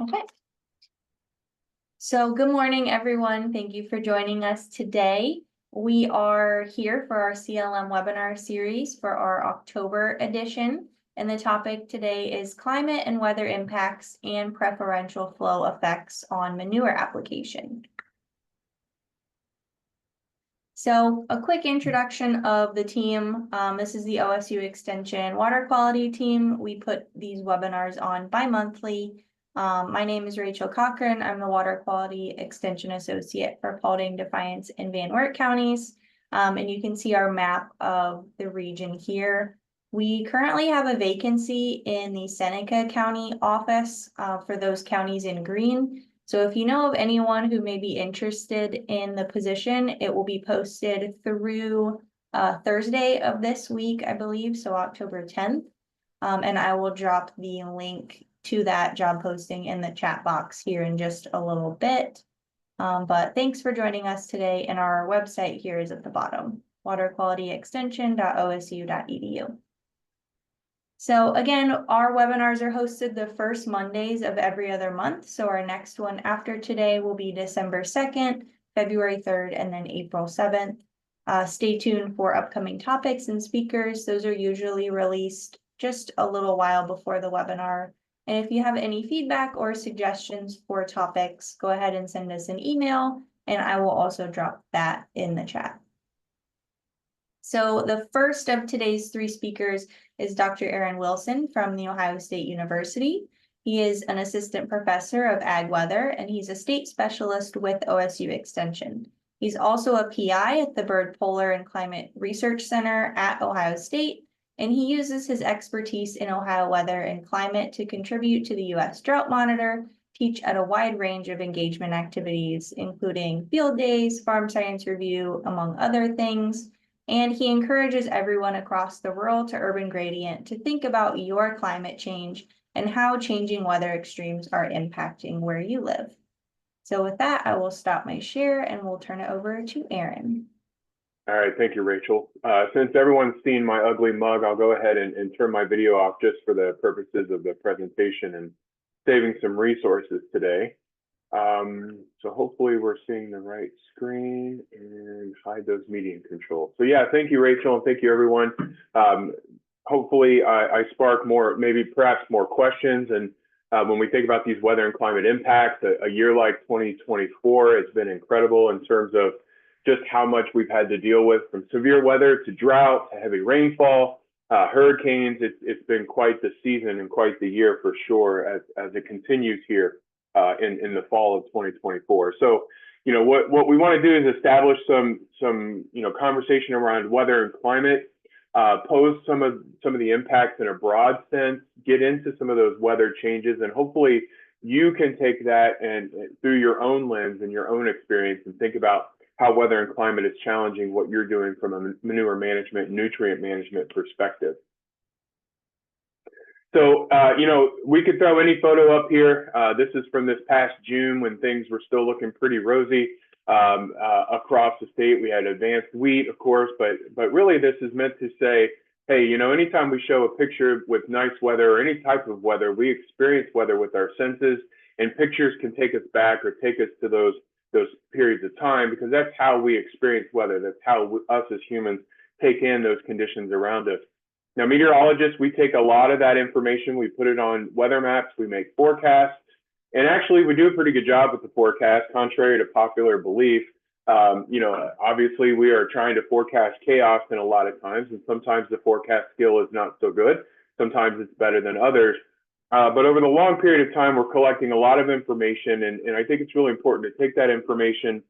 Okay. So good morning, everyone. Thank you for joining us today. We are here for our CLM webinar series for our October edition. And the topic today is climate and weather impacts and preferential flow effects on manure application. So a quick introduction of the team. This is the OSU Extension Water Quality Team. We put these webinars on bi-monthly. My name is Rachel Cochran. I'm the Water Quality Extension Associate for Paulding, Defiance, and Van Wert counties. And you can see our map of the region here. We currently have a vacancy in the Seneca County office for those counties in green. So if you know of anyone who may be interested in the position, it will be posted through Thursday of this week, I believe, so October 10th. And I will drop the link to that job posting in the chat box here in just a little bit. But thanks for joining us today, and our website here is at the bottom, waterqualityextension.osu.edu. So again, our webinars are hosted the first Mondays of every other month. So our next one after today will be December 2nd, February 3rd, and then April 7th. Stay tuned for upcoming topics and speakers. Those are usually released just a little while before the webinar. And if you have any feedback or suggestions for topics, go ahead and send us an email, and I will also drop that in the chat. So the first of today's three speakers is Dr. Aaron Wilson from The Ohio State University. He is an assistant professor of ag weather, and he's a state specialist with OSU Extension. He's also a PI at the Bird Polar and Climate Research Center at Ohio State, and he uses his expertise in Ohio weather and climate to contribute to the U.S. Drought Monitor, teach at a wide range of engagement activities, including field days, farm science review, among other things. And he encourages everyone across the rural to urban gradient to think about your climate change and how changing weather extremes are impacting where you live. So with that, I will stop my share and we'll turn it over to Aaron. All right, thank you, Rachel. Since everyone's seen my ugly mug, I'll go ahead and turn my video off just for the purposes of the presentation and saving some resources today. So hopefully we're seeing the right screen and hide those meeting controls. So yeah, thank you, Rachel, and thank you, everyone. Hopefully I spark more, maybe perhaps more questions. And when we think about these weather and climate impacts, a year like 2024 has been incredible in terms of just how much we've had to deal with, from severe weather to drought to heavy rainfall, hurricanes. It's been quite the season and quite the year for sure as it continues here. In the fall of 2024. So, what we want to do is establish some conversation around weather and climate, pose some of the impacts in a broad sense, get into some of those weather changes, and hopefully you can take that and through your own lens and your own experience and think about how weather and climate is challenging what you're doing from a manure management, nutrient management perspective. So, we could throw any photo up here. This is from this past June when things were still looking pretty rosy across the state. We had advanced wheat, of course, but really this is meant to say, hey, anytime we show a picture with nice weather or any type of weather, we experience weather with our senses, and pictures can take us back or take us to those periods of time, because that's how we experience weather. That's how us as humans take in those conditions around us. Now, meteorologists, we take a lot of that information, we put it on weather maps, we make forecasts, and actually we do a pretty good job with the forecast, contrary to popular belief. Obviously we are trying to forecast chaos in a lot of times, and sometimes the forecast skill is not so good. Sometimes it's better than others. But over the long period of time, we're collecting a lot of information, and I think it's really important to take that information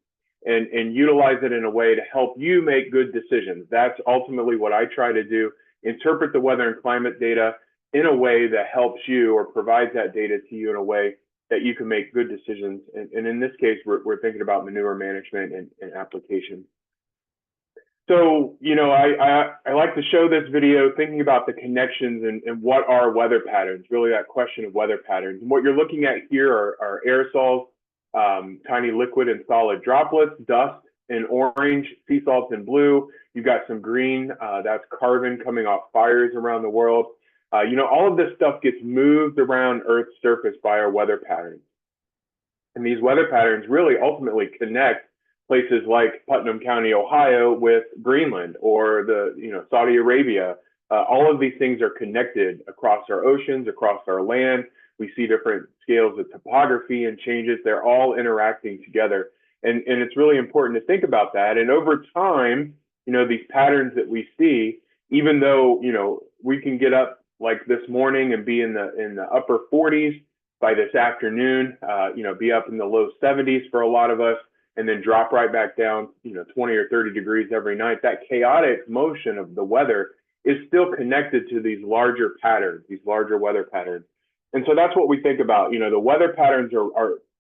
and utilize it in a way to help you make good decisions. That's ultimately what I try to do. Interpret the weather and climate data in a way that helps you or provides that data to you in a way that you can make good decisions. And in this case, we're thinking about manure management and application. So, I like to show this video thinking about the connections and what are weather patterns, really that question of weather patterns. And what you're looking at here are aerosols, tiny liquid and solid droplets, dust in orange, sea salts in blue. You've got some green, that's carbon coming off fires around the world. All of this stuff gets moved around Earth's surface by our weather patterns. And these weather patterns really ultimately connect places like Putnam County, Ohio with Greenland or Saudi Arabia. All of these things are connected across our oceans, across our land. We see different scales of topography and changes. They're all interacting together. And it's really important to think about that. And over time, these patterns that we see, even though, we can get up like this morning and be in the upper 40s by this afternoon, be up in the low 70s for a lot of us, and then drop right back down, 20 or 30 degrees every night. That chaotic motion of the weather is still connected to these larger patterns, these larger weather patterns. And so that's what we think about. The weather patterns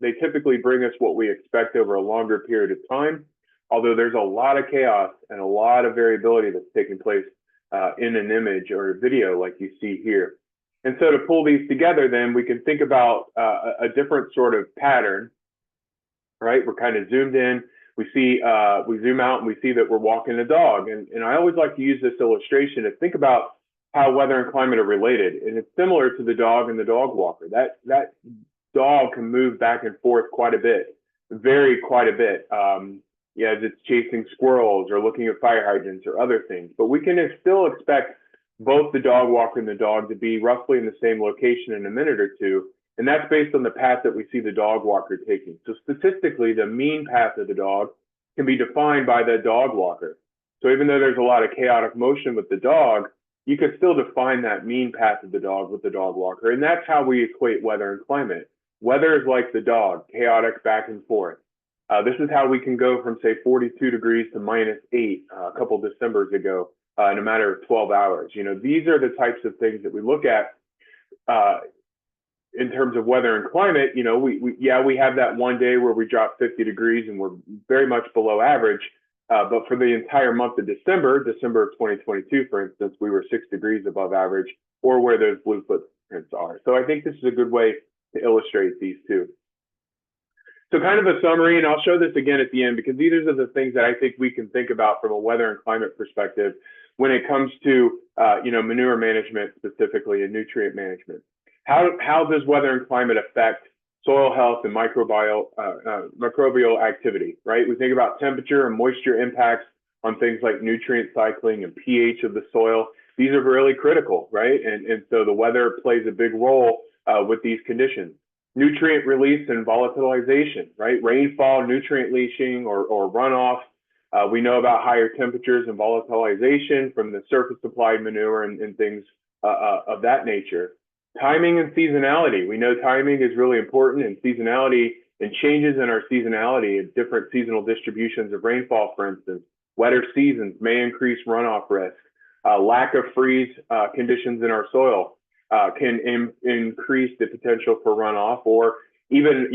they typically bring us what we expect over a longer period of time, although there's a lot of chaos and a lot of variability that's taking place in an image or a video like you see here. And so to pull these together, then we can think about a different sort of pattern, right? We're kind of zoomed in. We zoom out and we see that we're walking a dog. And I always like to use this illustration to think about how weather and climate are related. And it's similar to the dog and the dog walker. That dog can move back and forth quite a bit, vary quite a bit. As it's chasing squirrels or looking at fire hydrants or other things. But we can still expect both the dog walker and the dog to be roughly in the same location in a minute or two. And that's based on the path that we see the dog walker taking. So statistically, the mean path of the dog can be defined by the dog walker. So even though there's a lot of chaotic motion with the dog, you can still define that mean path of the dog with the dog walker. And that's how we equate weather and climate. Weather is like the dog, chaotic back and forth. This is how we can go from, say, 42 degrees to -8 a couple Decembers ago in a matter of 12 hours. These are the types of things that we look at in terms of weather and climate. We have that one day where we drop 50 degrees and we're very much below average. But for the entire month of December of 2022, for instance, we were 6 degrees above average, or where those blue footprints are. So I think this is a good way to illustrate these two. So kind of a summary, and I'll show this again at the end, because these are the things that I think we can think about from a weather and climate perspective when it comes to manure management specifically and nutrient management. How does weather and climate affect soil health and microbial activity, right? We think about temperature and moisture impacts on things like nutrient cycling and pH of the soil. These are really critical, right? And so the weather plays a big role with these conditions. Nutrient release and volatilization, right? Rainfall, nutrient leaching, or runoff. We know about higher temperatures and volatilization from the surface supplied manure and things of that nature. Timing and seasonality. We know timing is really important, and seasonality and changes in our seasonality and different seasonal distributions of rainfall, for instance. Wetter seasons may increase runoff risk. Lack of freeze conditions in our soil can increase the potential for runoff, or even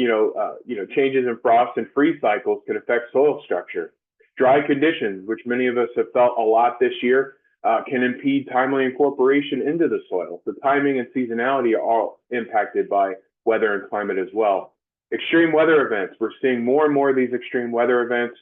changes in frost and freeze cycles can affect soil structure. Dry conditions, which many of us have felt a lot this year, can impede timely incorporation into the soil. So timing and seasonality are all impacted by weather and climate as well. Extreme weather events. We're seeing more and more of these extreme weather events.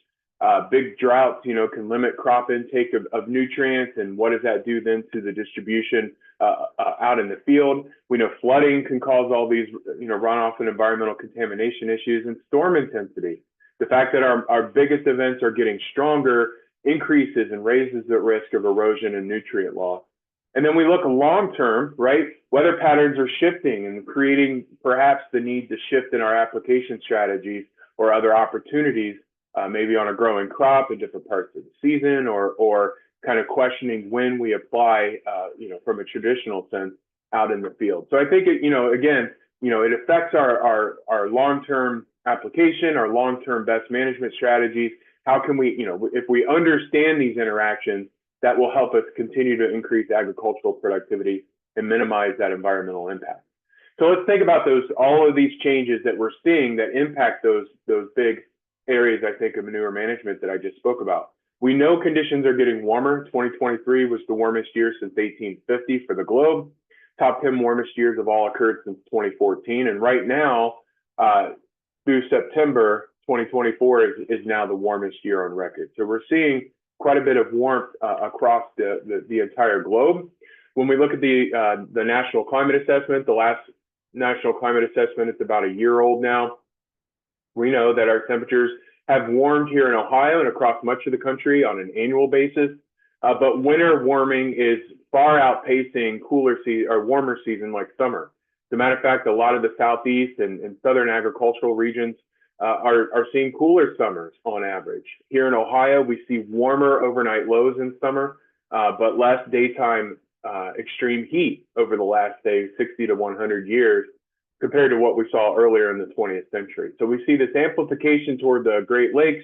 Big droughts, can limit crop intake of nutrients, and what does that do then to the distribution out in the field? We know flooding can cause all these, runoff and environmental contamination issues, and storm intensity. The fact that our biggest events are getting stronger increases and raises the risk of erosion and nutrient loss. And then we look long term, right? Weather patterns are shifting and creating perhaps the need to shift in our application strategies or other opportunities, maybe on a growing crop in different parts of the season, or kind of questioning when we apply, from a traditional sense out in the field. So I think it affects our long-term application, our long-term best management strategies. How can we, if we understand these interactions, that will help us continue to increase agricultural productivity and minimize that environmental impact. So let's think about all of these changes that we're seeing that impact those big areas, I think, of manure management that I just spoke about. We know conditions are getting warmer. 2023 was the warmest year since 1850 for the globe. Top 10 warmest years have all occurred since 2014. And right now, through September 2024 is now the warmest year on record. So we're seeing quite a bit of warmth across the entire globe. When we look at the National Climate Assessment, the last National Climate Assessment, it's about a year old now. We know that our temperatures have warmed here in Ohio and across much of the country on an annual basis, but winter warming is far outpacing warmer season like summer. As a matter of fact, a lot of the southeast and southern agricultural regions are seeing cooler summers on average. Here in Ohio, we see warmer overnight lows in summer, but less daytime extreme heat over the last, say, 60 to 100 years compared to what we saw earlier in the 20th century. So we see this amplification toward the Great Lakes.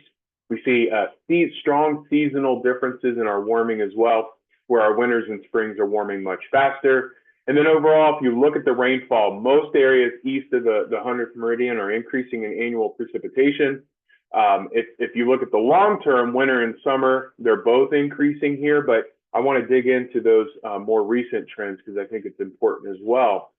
We see strong seasonal differences in our warming as well, where our winters and springs are warming much faster. And then overall, if you look at the rainfall, most areas east of the 100th meridian are increasing in annual precipitation. If you look at the long-term, winter and summer, they're both increasing here, but I want to dig into those more recent trends because I think it's important as well.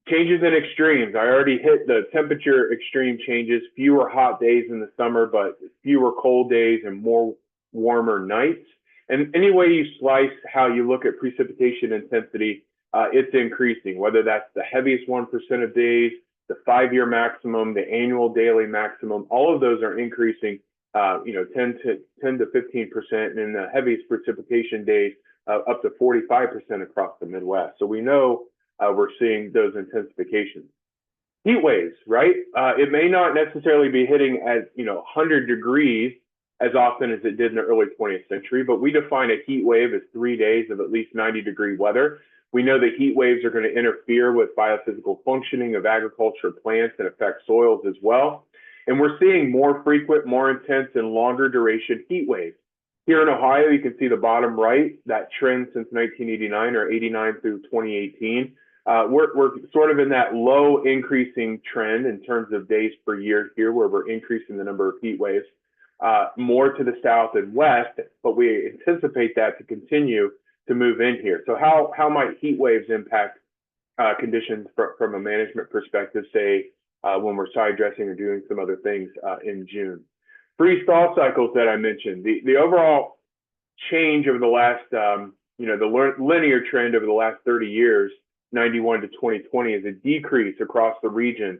Changes in extremes. I already hit the temperature extreme changes, fewer hot days in the summer, but fewer cold days and more warmer nights. And any way you slice how you look at precipitation intensity, it's increasing, whether that's the heaviest 1% of days, the 5-year maximum, the annual daily maximum, all of those are increasing, 10 to 15%, and in the heaviest precipitation days, up to 45% across the Midwest. So we know we're seeing those intensifications. Heat waves, right? It may not necessarily be hitting at 100 degrees as often as it did in the early 20th century, but we define a heat wave as 3 days of at least 90-degree weather. We know that heat waves are going to interfere with biophysical functioning of agriculture plants and affect soils as well. And we're seeing more frequent, more intense, and longer duration heat waves. Here in Ohio, you can see the bottom right, that trend since 1989 or 89 through 2018. We're sort of in that low increasing trend in terms of days per year here, where we're increasing the number of heat waves. More to the south and west, but we anticipate that to continue to move in here. So how might heat waves impact conditions from a management perspective, say, when we're side dressing or doing some other things in June? Freeze-thaw cycles that I mentioned, the overall change over the last, the linear trend over the last 30 years, 91 to 2020, is a decrease across the region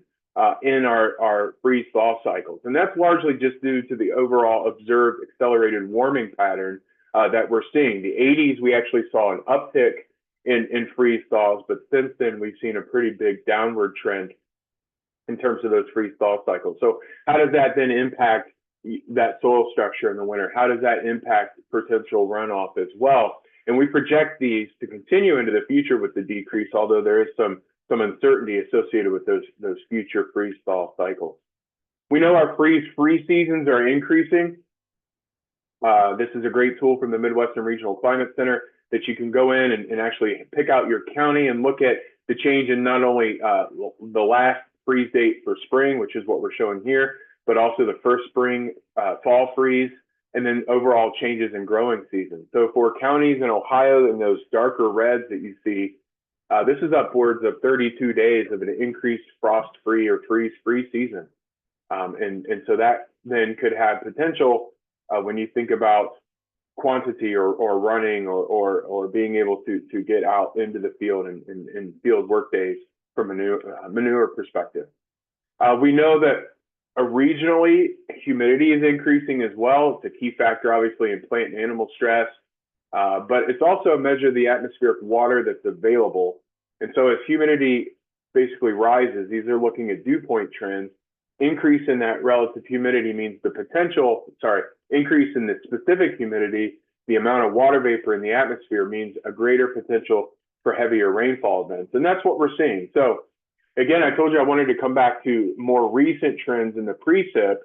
in our freeze-thaw cycles. And that's largely just due to the overall observed accelerated warming pattern that we're seeing. The 80s, we actually saw an uptick in freeze-thaws, but since then, we've seen a pretty big downward trend in terms of those freeze-thaw cycles. So how does that then impact that soil structure in the winter? How does that impact potential runoff as well? And we project these to continue into the future with the decrease, although there is some uncertainty associated with those future freeze-thaw cycles. We know our freeze-free seasons are increasing. This is a great tool from the Midwestern Regional Climate Center that you can go in and actually pick out your county and look at the change in not only the last freeze date for spring, which is what we're showing here, but also the first spring fall freeze, and then overall changes in growing season. So for counties in Ohio in those darker reds that you see, this is upwards of 32 days of an increased frost-free or freeze-free season. And so that then could have potential when you think about quantity or running or being able to get out into the field and field work days from a manure perspective. We know that regionally, humidity is increasing as well. It's a key factor, obviously, in plant and animal stress, but it's also a measure of the atmospheric water that's available. And so as humidity basically rises, these are looking at dew point trends. Increase in that relative humidity means increase in the specific humidity, the amount of water vapor in the atmosphere means a greater potential for heavier rainfall events. And that's what we're seeing. So again, I told you I wanted to come back to more recent trends in the precip.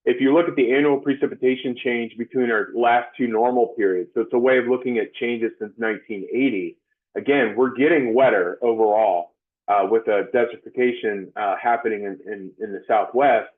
If you look at the annual precipitation change between our last two normal periods, so it's a way of looking at changes since 1980. Again, we're getting wetter overall with a desertification happening in the Southwest.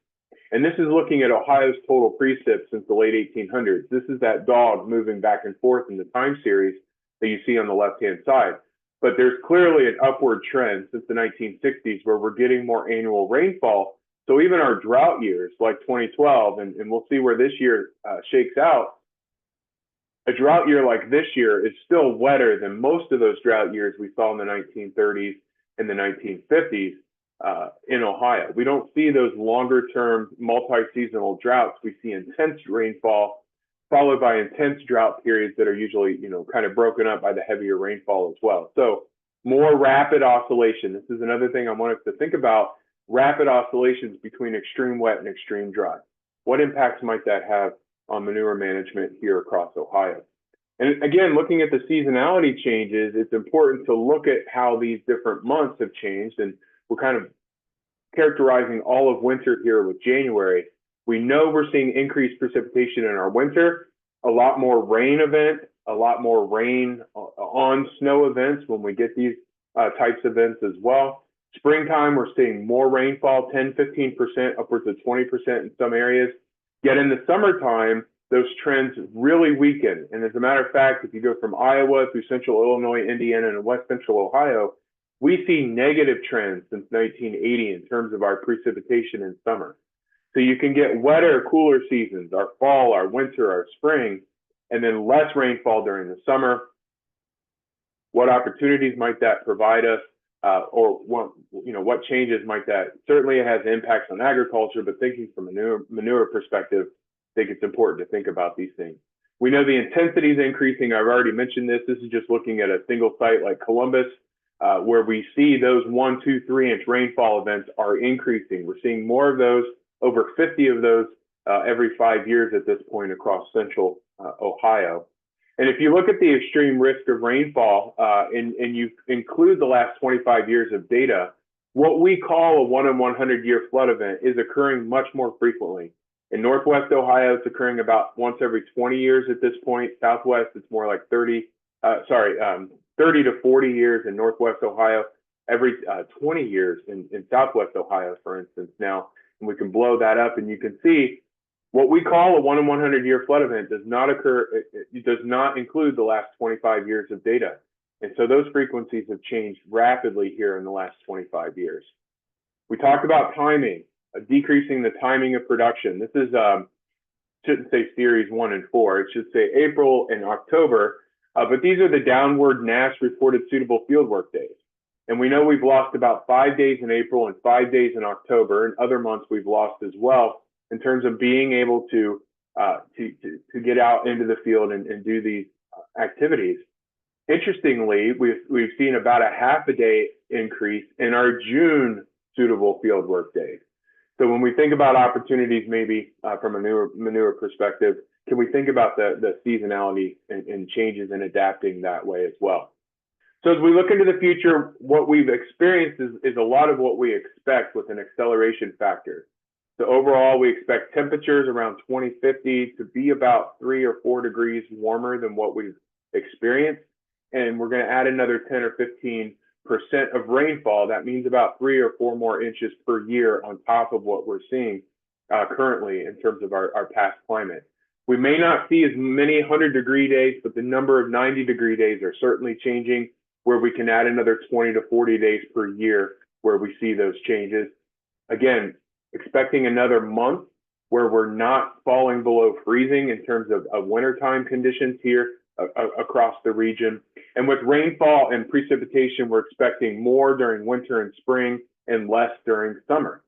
And this is looking at Ohio's total precip since the late 1800s. This is that dog moving back and forth in the time series that you see on the left-hand side. But there's clearly an upward trend since the 1960s where we're getting more annual rainfall. So even our drought years like 2012, and we'll see where this year shakes out, a drought year like this year is still wetter than most of those drought years we saw in the 1930s and the 1950s in Ohio. We don't see those longer term multi-seasonal droughts. We see intense rainfall followed by intense drought periods that are usually, kind of broken up by the heavier rainfall as well. So more rapid oscillation. This is another thing I want us to think about, rapid oscillations between extreme wet and extreme dry. What impacts might that have on manure management here across Ohio? And again, looking at the seasonality changes, it's important to look at how these different months have changed. And we're kind of characterizing all of winter here with January. We know we're seeing increased precipitation in our winter, a lot more rain event, a lot more rain on snow events when we get these types of events as well. Springtime, we're seeing more rainfall, 10, 15%, upwards of 20% in some areas. Yet in the summertime, those trends really weaken. And as a matter of fact, if you go from Iowa through central Illinois, Indiana, and west central Ohio, we see negative trends since 1980 in terms of our precipitation in summer. So you can get wetter, cooler seasons, our fall, our winter, our spring, and then less rainfall during the summer. What opportunities might that provide us? Or what changes might that? Certainly it has impacts on agriculture, but thinking from a manure perspective, I think it's important to think about these things. We know the intensity is increasing. I've already mentioned this. This is just looking at a single site like Columbus, where we see those 1, 2, 3-inch rainfall events are increasing. We're seeing more of those, over 50 of those every 5 years at this point across central Ohio. And if you look at the extreme risk of rainfall and you include the last 25 years of data, what we call a 1 in 100 year flood event is occurring much more frequently. In Northwest Ohio, it's occurring about once every 20 years at this point. Southwest, it's more like 30 to 40 years in Northwest Ohio, every 20 years in Southwest Ohio, for instance. Now, and we can blow that up and you can see what we call a 1 in 100 year flood event does not occur. It does not include the last 25 years of data. And so those frequencies have changed rapidly here in the last 25 years. We talked about timing, decreasing the timing of production. This is, shouldn't say series 1 and 4, it should say April and October, but these are the downward NASS reported suitable fieldwork days. And we know we've lost about 5 days in April and 5 days in October, and other months we've lost as well in terms of being able to get out into the field and do these activities. Interestingly, we've seen about a half a day increase in our June suitable fieldwork days. So when we think about opportunities, maybe from a manure perspective, can we think about the seasonality and changes in adapting that way as well? So as we look into the future, what we've experienced is a lot of what we expect with an acceleration factor. So overall, we expect temperatures around 2050 to be about 3 or 4 degrees warmer than what we've experienced. And we're going to add another 10 or 15% of rainfall. That means about 3 or 4 more inches per year on top of what we're seeing currently in terms of our past climate. We may not see as many 100-degree days, but the number of 90-degree days are certainly changing, where we can add another 20 to 40 days per year where we see those changes. Again, expecting another month where we're not falling below freezing in terms of wintertime conditions here across the region. And with rainfall and precipitation, we're expecting more during winter and spring and less during summer.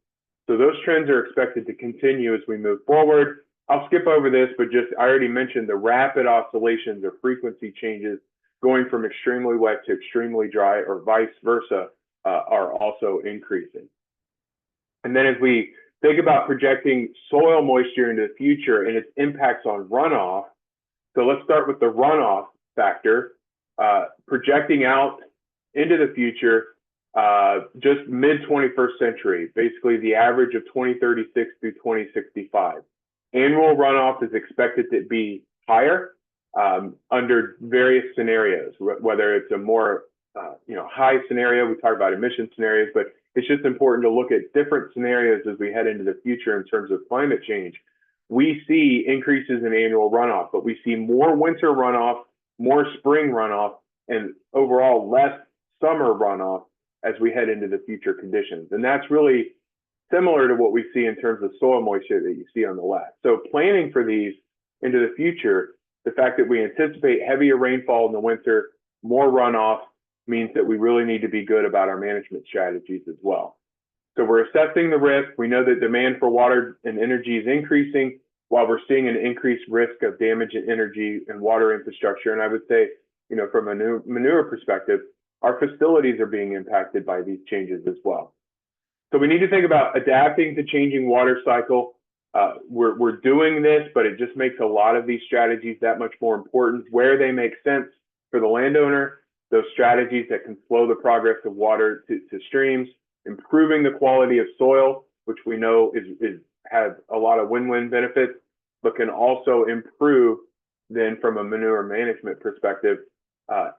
So those trends are expected to continue as we move forward. I'll skip over this, but I already mentioned the rapid oscillations or frequency changes going from extremely wet to extremely dry or vice versa are also increasing. And then as we think about projecting soil moisture into the future and its impacts on runoff, so let's start with the runoff factor, projecting out into the future, just mid-21st century, basically the average of 2036 through 2065. Annual runoff is expected to be higher under various scenarios, whether it's a more high scenario. We talk about emission scenarios, but it's just important to look at different scenarios as we head into the future in terms of climate change. We see increases in annual runoff, but we see more winter runoff, more spring runoff, and overall less summer runoff as we head into the future conditions. And that's really similar to what we see in terms of soil moisture that you see on the left. So planning for these into the future, The fact that we anticipate heavier rainfall in the winter, more runoff, means that we really need to be good about our management strategies as well. So we're assessing the risk. We know that demand for water and energy is increasing while we're seeing an increased risk of damage in energy and water infrastructure. And I would say, from a manure perspective, our facilities are being impacted by these changes as well. So we need to think about adapting to changing water cycle. We're doing this, but it just makes a lot of these strategies that much more important where they make sense for the landowner, those strategies that can slow the progress of water to streams, improving the quality of soil, which we know has a lot of win-win benefits, but can also improve then from a manure management perspective,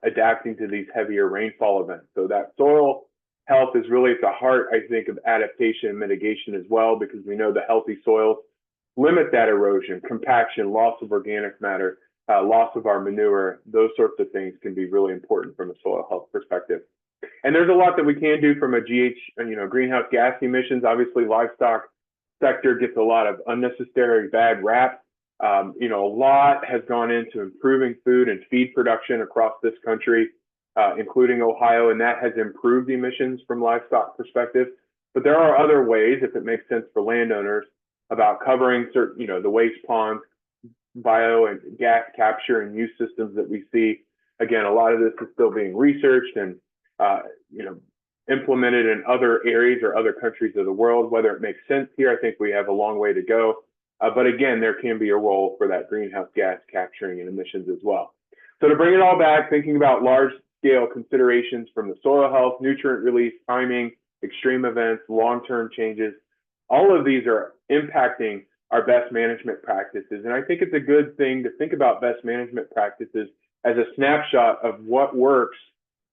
adapting to these heavier rainfall events. So that soil health is really at the heart, I think, of adaptation and mitigation as well, because we know the healthy soils limit that erosion, compaction, loss of organic matter, loss of our manure. Those sorts of things can be really important from a soil health perspective. And there's a lot that we can do from a greenhouse gas emissions. Obviously, livestock sector gets a lot of unnecessary bad rap. A lot has gone into improving food and feed production across this country, including Ohio, and that has improved emissions from livestock perspective. But there are other ways, if it makes sense for landowners, about covering certain, the waste ponds, bio and gas capture and use systems that we see. Again, a lot of this is still being researched and implemented in other areas or other countries of the world. Whether it makes sense here, I think we have a long way to go. But again, there can be a role for that greenhouse gas capturing and emissions as well. So to bring it all back, thinking about large scale considerations from the soil health, nutrient release, timing, extreme events, long-term changes, all of these are impacting our best management practices. And I think it's a good thing to think about best management practices as a snapshot of what works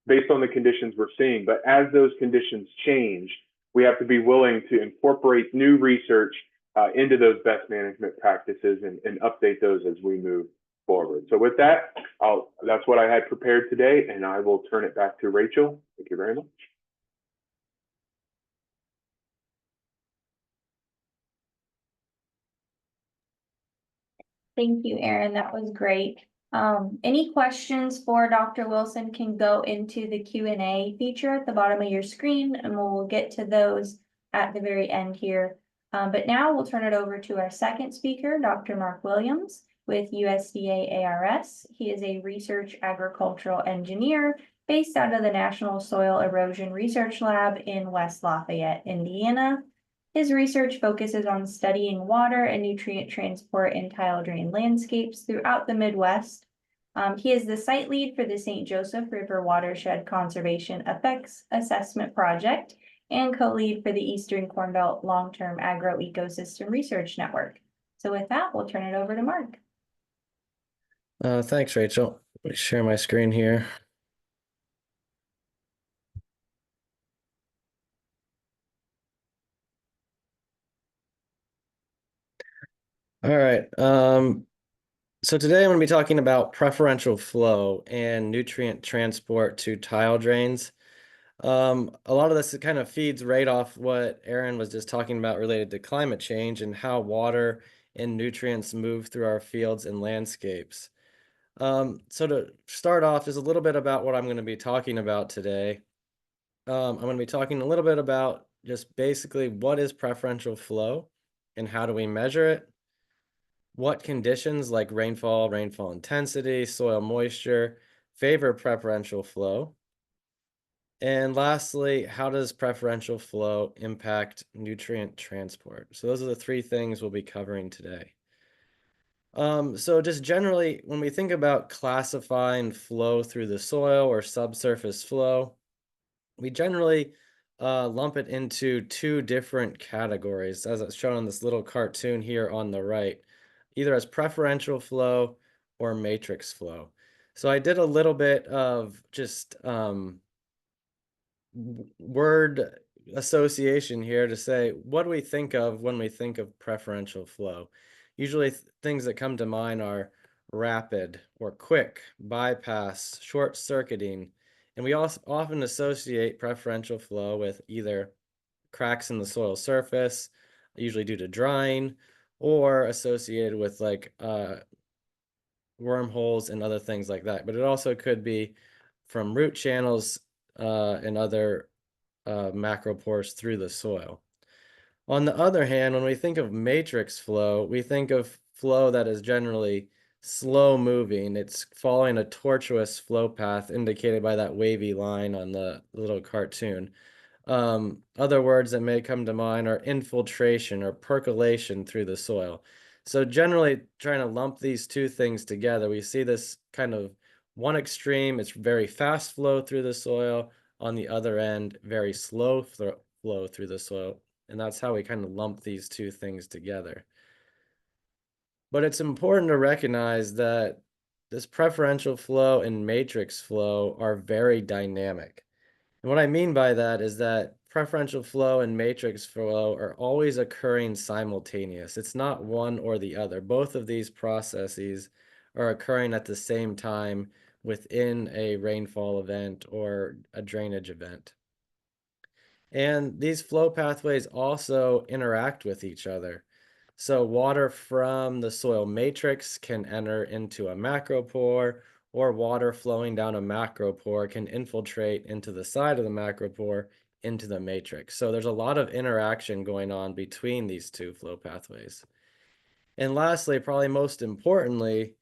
based on the conditions we're seeing. But as those conditions change, we have to be willing to incorporate new research into those best management practices and update those as we move forward. So with that, that's what I had prepared today, and I will turn it back to Rachel. Thank you very much. Thank you, Aaron. That was great. Any questions for Dr. Wilson can go into the Q&A feature at the bottom of your screen, and we'll get to those at the very end here. But now we'll turn it over to our second speaker, Dr. Mark Williams with USDA ARS. He is a research agricultural engineer based out of the National Soil Erosion Research Lab in West Lafayette, Indiana. His research focuses on studying water and nutrient transport in tile drain landscapes throughout the Midwest. He is the site lead for the St. Joseph River Watershed Conservation Effects Assessment Project and co-lead for the Eastern Corn Belt Long-Term Agroecosystem Research Network. So with that, we'll turn it over to Mark. Thanks, Rachel. Let me share my screen here. All right. So today I'm going to be talking about preferential flow and nutrient transport to tile drains. A lot of this kind of feeds right off what Aaron was just talking about related to climate change and how water and nutrients move through our fields and landscapes. So to start off, just a little bit about what I'm going to be talking about today. I'm going to be talking a little bit about just basically what is preferential flow and how do we measure it? What conditions like rainfall, rainfall intensity, soil moisture favor preferential flow? And lastly, how does preferential flow impact nutrient transport? So those are the three things we'll be covering today. So just generally, when we think about classifying flow through the soil or subsurface flow, we generally lump it into two different categories, as it's shown on this little cartoon here on the right, either as preferential flow or matrix flow. So I did a little bit of just word association here to say, what do we think of when we think of preferential flow? Usually things that come to mind are rapid or quick, bypass, short-circuiting, and we also often associate preferential flow with either cracks in the soil surface, usually due to drying, or associated with like wormholes and other things like that. But it also could be from root channels and other macropores through the soil. On the other hand, when we think of matrix flow, we think of flow that is generally slow moving. It's following a tortuous flow path indicated by that wavy line on the little cartoon. Other words that may come to mind are infiltration or percolation through the soil. So generally trying to lump these two things together, we see this kind of one extreme, it's very fast flow through the soil. On the other end, very slow flow through the soil. And that's how we kind of lump these two things together. But it's important to recognize that this preferential flow and matrix flow are very dynamic. And what I mean by that is that preferential flow and matrix flow are always occurring simultaneous. It's not one or the other. Both of these processes are occurring at the same time within a rainfall event or a drainage event. And these flow pathways also interact with each other. So water from the soil matrix can enter into a macropore, or water flowing down a macropore can infiltrate into the side of the macropore into the matrix. So there's a lot of interaction going on between these two flow pathways. And lastly, probably most importantly,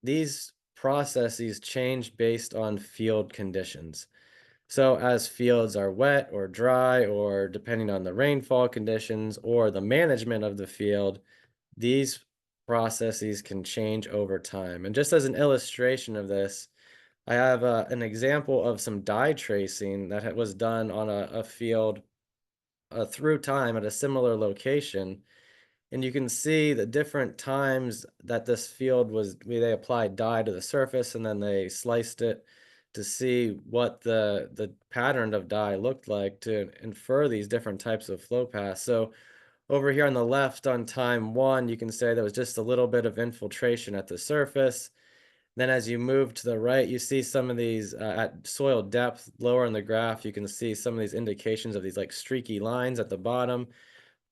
these processes change based on field conditions. So as fields are wet or dry, or depending on the rainfall conditions or the management of the field, these processes can change over time. And just as an illustration of this, I have an example of some dye tracing that was done on a field through time at a similar location. And you can see the different times that this field was, they applied dye to the surface and then they sliced it to see what the pattern of dye looked like to infer these different types of flow paths. So over here on the left on time 1, you can say there was just a little bit of infiltration at the surface. Then as you move to the right, you see some of these at soil depth lower in the graph, you can see some of these indications of these like streaky lines at the bottom,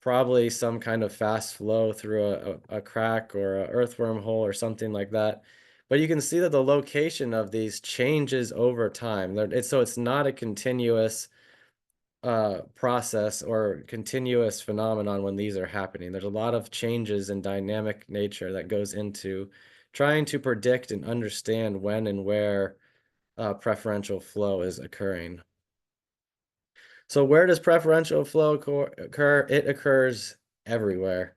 probably some kind of fast flow through a crack or an earthworm hole or something like that. But you can see that the location of these changes over time. So it's not a continuous process or continuous phenomenon when these are happening. There's a lot of changes in dynamic nature that goes into trying to predict and understand when and where preferential flow is occurring. So where does preferential flow occur? It occurs everywhere.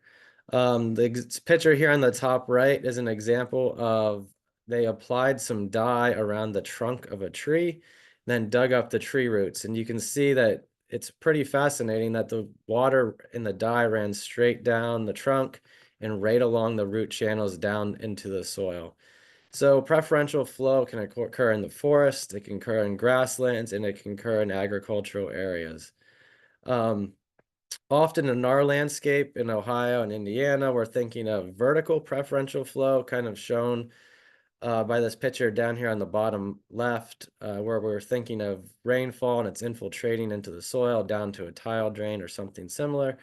The picture here on the top right is an example of they applied some dye around the trunk of a tree, then dug up the tree roots. And you can see that it's pretty fascinating that the water in the dye ran straight down the trunk and right along the root channels down into the soil. So preferential flow can occur in the forest, it can occur in grasslands, and it can occur in agricultural areas. Often in our landscape in Ohio and Indiana, we're thinking of vertical preferential flow, kind of shown by this picture down here on the bottom left, where we're thinking of rainfall and it's infiltrating into the soil down to a tile drain or something similar.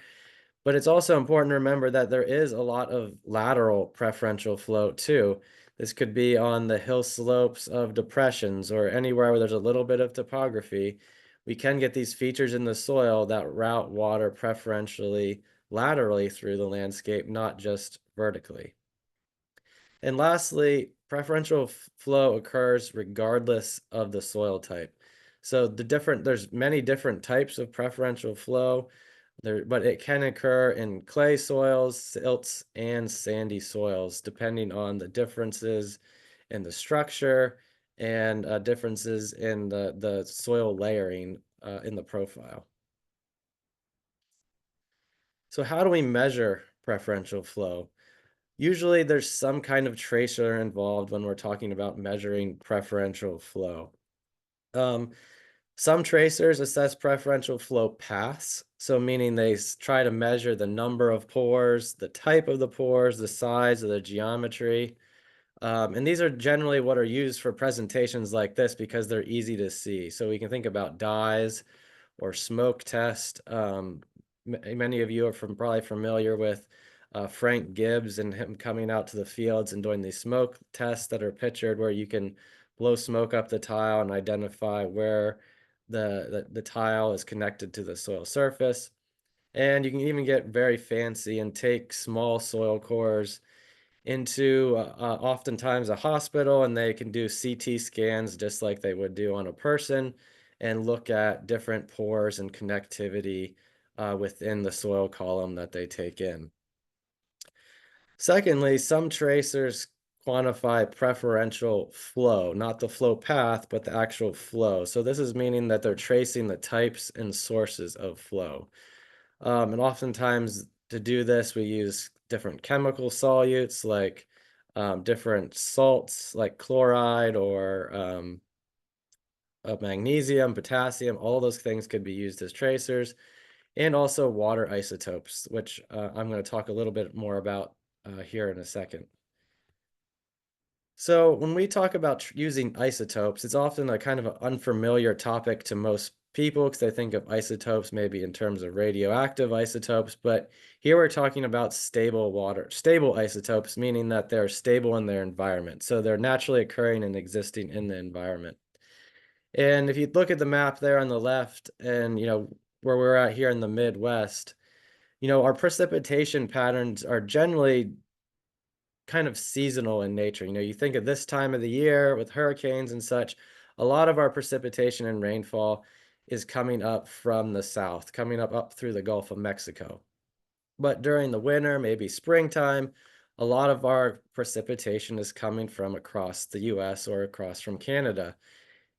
But it's also important to remember that there is a lot of lateral preferential flow too. This could be on the hill slopes of depressions or anywhere where there's a little bit of topography. We can get these features in the soil that route water preferentially laterally through the landscape, not just vertically. And lastly, preferential flow occurs regardless of the soil type. So there's many different types of preferential flow there, but it can occur in clay soils, silts, and sandy soils, depending on the differences in the structure and differences in the soil layering in the profile. So how do we measure preferential flow? Usually there's some kind of tracer involved when we're talking about measuring preferential flow. Some tracers assess preferential flow paths, so meaning they try to measure the number of pores, the type of the pores, the size of the geometry. And these are generally what are used for presentations like this because they're easy to see. So we can think about dyes or smoke test. Many of you are probably familiar with Frank Gibbs and him coming out to the fields and doing these smoke tests that are pictured where you can blow smoke up the tile and identify where the tile is connected to the soil surface. And you can even get very fancy and take small soil cores into oftentimes a hospital, and they can do CT scans just like they would do on a person and look at different pores and connectivity within the soil column that they take in. Secondly, some tracers quantify preferential flow, not the flow path, but the actual flow. So this is meaning that they're tracing the types and sources of flow. And oftentimes to do this, we use different chemical solutes like different salts like chloride or magnesium, potassium. All those things could be used as tracers, and also water isotopes, which I'm going to talk a little bit more about here in a second. So when we talk about using isotopes, it's often a kind of an unfamiliar topic to most people because they think of isotopes maybe in terms of radioactive isotopes, but here we're talking about stable isotopes, meaning that they're stable in their environment. So they're naturally occurring and existing in the environment. And if you look at the map there on the left and, where we're at here in the Midwest, our precipitation patterns are generally kind of seasonal in nature. You think of this time of the year with hurricanes and such, a lot of our precipitation and rainfall is coming up from the south, coming up through the Gulf of Mexico. But during the winter, maybe springtime, a lot of our precipitation is coming from across the US or across from Canada.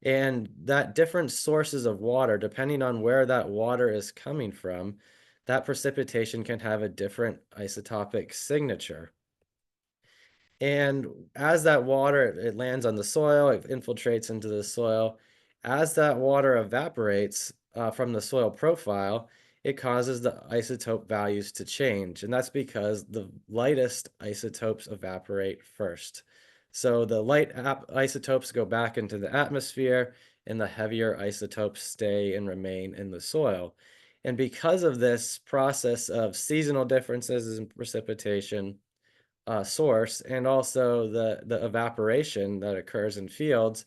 And that different sources of water, depending on where that water is coming from, that precipitation can have a different isotopic signature. And as that water, it lands on the soil, it infiltrates into the soil. As that water evaporates from the soil profile, it causes the isotope values to change. And that's because the lightest isotopes evaporate first. So the light isotopes go back into the atmosphere, and the heavier isotopes stay and remain in the soil. And because of this process of seasonal differences in precipitation, source, and also the evaporation that occurs in fields,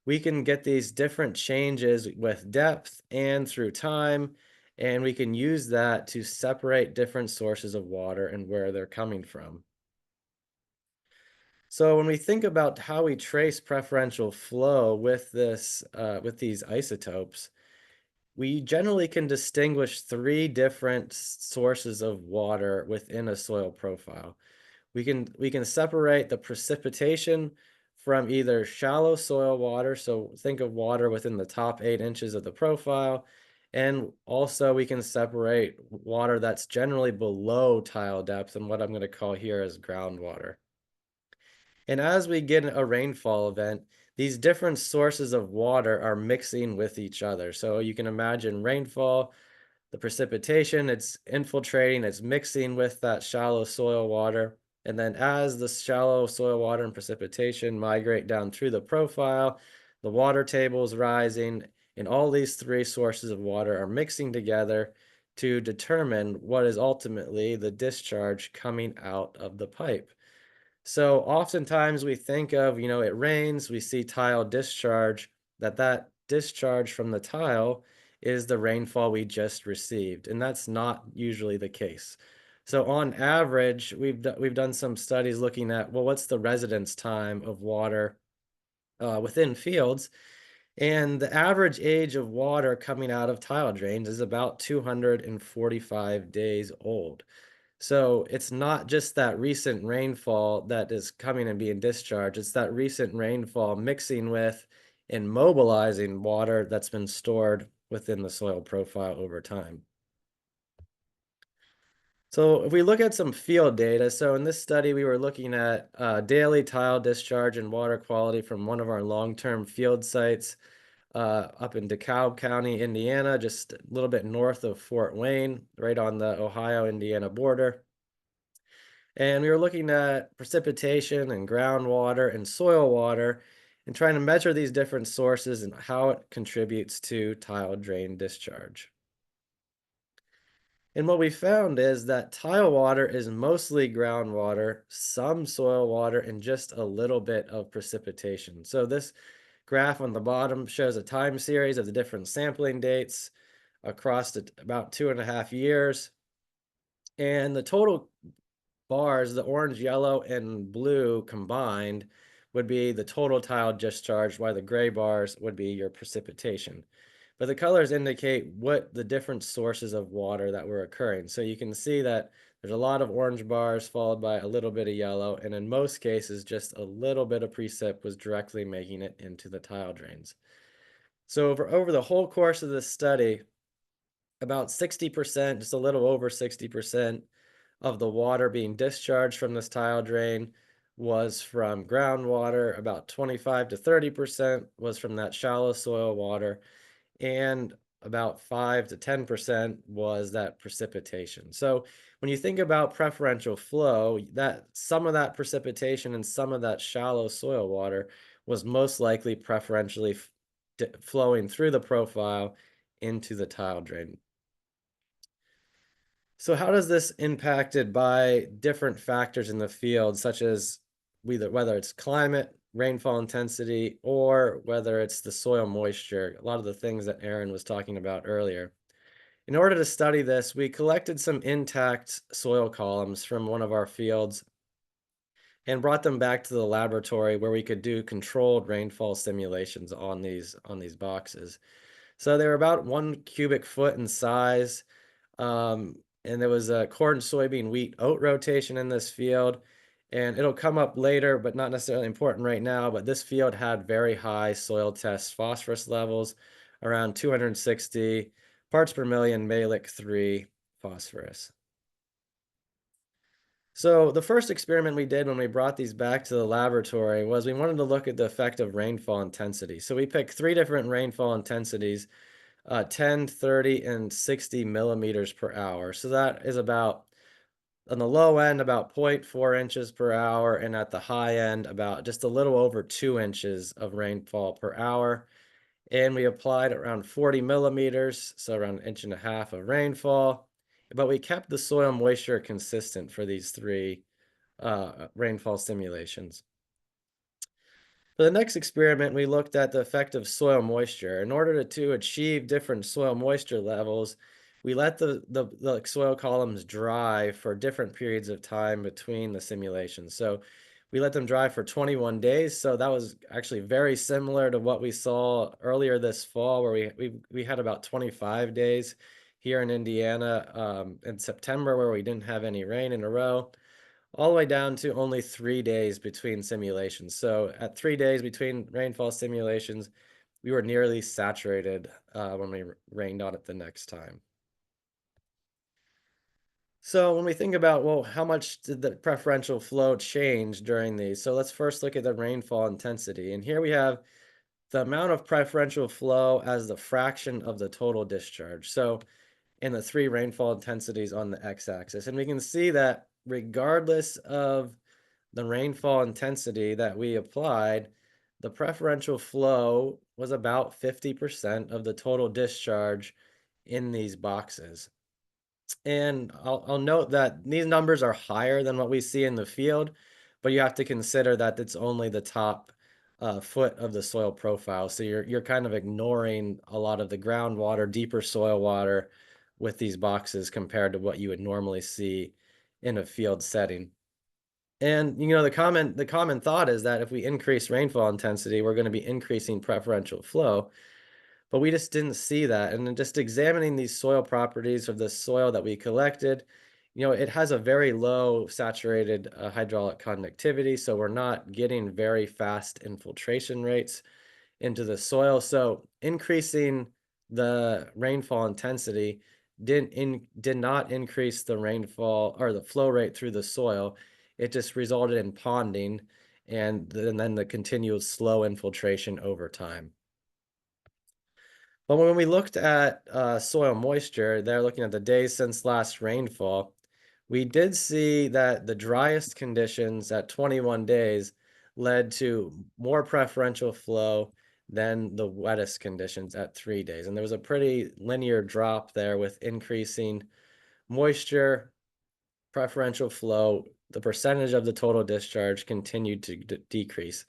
we can get these different changes with depth and through time, and we can use that to separate different sources of water and where they're coming from. So when we think about how we trace preferential flow with with these isotopes, we generally can distinguish three different sources of water within a soil profile. We can separate the precipitation from either shallow soil water, so think of water within the top 8 inches of the profile, and also we can separate water that's generally below tile depth and what I'm going to call here as groundwater. And as we get a rainfall event, these different sources of water are mixing with each other. So you can imagine rainfall, the precipitation, it's infiltrating, it's mixing with that shallow soil water. And then as the shallow soil water and precipitation migrate down through the profile, the water table is rising, and all these three sources of water are mixing together to determine what is ultimately the discharge coming out of the pipe. So oftentimes we think of, it rains, we see tile discharge, that discharge from the tile is the rainfall we just received, and that's not usually the case. So on average, we've done some studies looking at, well, what's the residence time of water within fields, and the average age of water coming out of tile drains is about 245 days old. So it's not just that recent rainfall that is coming and being discharged, it's that recent rainfall mixing with and mobilizing water that's been stored within the soil profile over time. So if we look at some field data, so in this study we were looking at daily tile discharge and water quality from one of our long-term field sites up in DeKalb County, Indiana, just a little bit north of Fort Wayne, right on the Ohio-Indiana border. And we were looking at precipitation and groundwater and soil water and trying to measure these different sources and how it contributes to tile drain discharge. And what we found is that tile water is mostly groundwater, some soil water, and just a little bit of precipitation. So this graph on the bottom shows a time series of the different sampling dates across about 2.5 years. And the total bars, the orange, yellow, and blue combined, would be the total tile discharge, while the gray bars would be your precipitation. But the colors indicate what the different sources of water that were occurring. So you can see that there's a lot of orange bars followed by a little bit of yellow, and in most cases, just a little bit of precip was directly making it into the tile drains. So over the whole course of this study, about 60%, just a little over 60% of the water being discharged from this tile drain was from groundwater, about 25 to 30% was from that shallow soil water, and about 5 to 10% was that precipitation. So when you think about preferential flow, that some of that precipitation and some of that shallow soil water was most likely preferentially flowing through the profile into the tile drain. So how does this impacted by different factors in the field, such as whether it's climate, rainfall intensity, or whether it's the soil moisture, a lot of the things that Aaron was talking about earlier. In order to study this, we collected some intact soil columns from one of our fields and brought them back to the laboratory where we could do controlled rainfall simulations on these boxes. So they were about 1 cubic foot in size. And there was a corn, soybean, wheat, oat rotation in this field. And it'll come up later, but not necessarily important right now. But this field had very high soil test phosphorus levels, around 260 parts per million Malic 3 phosphorus. So the first experiment we did when we brought these back to the laboratory was we wanted to look at the effect of rainfall intensity. So we picked 3 different rainfall intensities, 10, 30, and 60 millimeters per hour. So that is about, on the low end, about 0.4 inches per hour, and at the high end, about just a little over 2 inches of rainfall per hour. And we applied around 40 millimeters, so around 1.5 inches of rainfall. But we kept the soil moisture consistent for these 3 rainfall simulations. For the next experiment, we looked at the effect of soil moisture. In order to achieve different soil moisture levels, we let the soil columns dry for different periods of time between the simulations. So we let them dry for 21 days. So that was actually very similar to what we saw earlier this fall, where we had about 25 days here in Indiana in September, where we didn't have any rain in a row, all the way down to only 3 days between simulations. So at 3 days between rainfall simulations, we were nearly saturated when we rained on it the next time. So when we think about, well, how much did the preferential flow change during these? So let's first look at the rainfall intensity. And here we have the amount of preferential flow as the fraction of the total discharge. So in the 3 rainfall intensities on the x-axis. And we can see that regardless of the rainfall intensity that we applied, the preferential flow was about 50% of the total discharge in these boxes. And I'll note that these numbers are higher than what we see in the field, but you have to consider that it's only the top foot of the soil profile. So you're kind of ignoring a lot of the groundwater, deeper soil water with these boxes compared to what you would normally see in a field setting. And the common thought is that if we increase rainfall intensity, we're going to be increasing preferential flow. But we just didn't see that. And then just examining these soil properties of the soil that we collected, it has a very low saturated hydraulic conductivity. So we're not getting very fast infiltration rates into the soil. So increasing the rainfall intensity did not increase the rainfall or the flow rate through the soil. It just resulted in ponding and then the continual slow infiltration over time. But when we looked at soil moisture, they're looking at the days since last rainfall, we did see that the driest conditions at 21 days led to more preferential flow than the wettest conditions at 3 days. And there was a pretty linear drop there with increasing moisture, preferential flow, the percentage of the total discharge continued to decrease.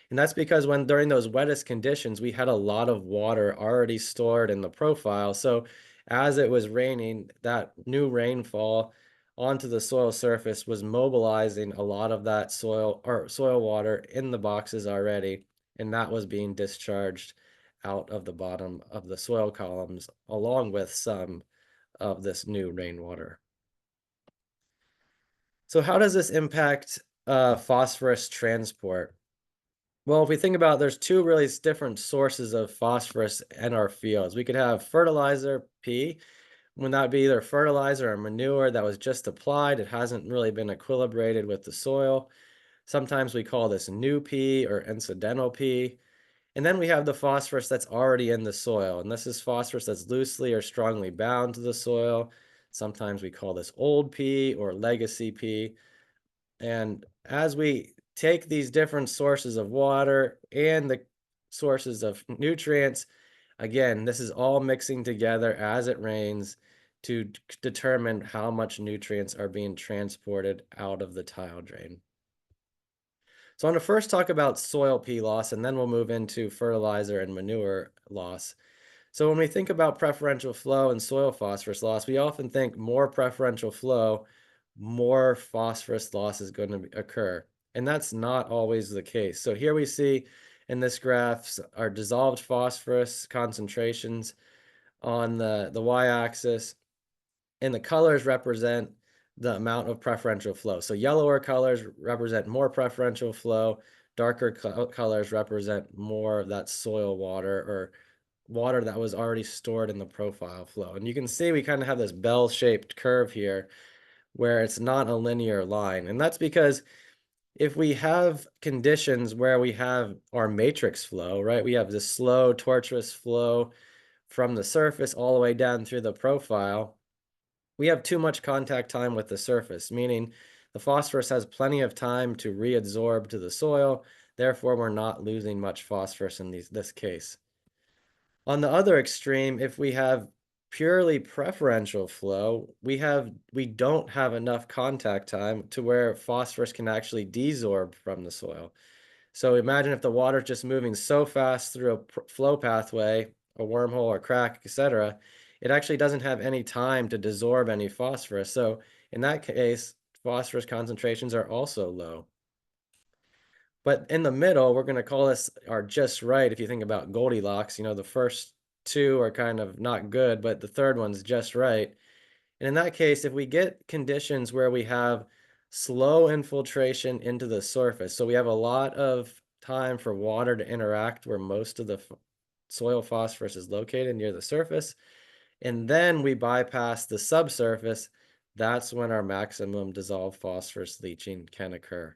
And that's because during those wettest conditions, we had a lot of water already stored in the profile. So as it was raining, that new rainfall onto the soil surface was mobilizing a lot of that soil water in the boxes already, and that was being discharged out of the bottom of the soil columns, along with some of this new rainwater. So how does this impact phosphorus transport? Well, if we think about, there's two really different sources of phosphorus in our fields. We could have fertilizer, P, when that would be either fertilizer or manure that was just applied. It hasn't really been equilibrated with the soil. Sometimes we call this new P or incidental P. And then we have the phosphorus that's already in the soil. And this is phosphorus that's loosely or strongly bound to the soil. Sometimes we call this old P or legacy P. And as we take these different sources of water and the sources of nutrients, again, this is all mixing together as it rains to determine how much nutrients are being transported out of the tile drain. So I'm going to first talk about soil P loss, and then we'll move into fertilizer and manure loss. So when we think about preferential flow and soil phosphorus loss, we often think more preferential flow, more phosphorus loss is going to occur. And that's not always the case. So here we see in this graph our dissolved phosphorus concentrations on the y-axis, and the colors represent the amount of preferential flow. So yellower colors represent more preferential flow, darker colors represent more of that soil water or water that was already stored in the profile flow. And you can see we kind of have this bell-shaped curve here where it's not a linear line. And that's because if we have conditions where we have our matrix flow, right? We have this slow, tortuous flow from the surface all the way down through the profile. We have too much contact time with the surface, meaning the phosphorus has plenty of time to reabsorb to the soil. Therefore, we're not losing much phosphorus in this case. On the other extreme, if we have purely preferential flow, we don't have enough contact time to where phosphorus can actually desorb from the soil. So imagine if the water is just moving so fast through a flow pathway, a wormhole or crack, etc., it actually doesn't have any time to desorb any phosphorus. So in that case, phosphorus concentrations are also low. But in the middle, we're going to call this our just right. If you think about Goldilocks, the first two are kind of not good, but the third one's just right. And in that case, if we get conditions where we have slow infiltration into the surface, so we have a lot of time for water to interact where most of the soil phosphorus is located near the surface, and then we bypass the subsurface, that's when our maximum dissolved phosphorus leaching can occur.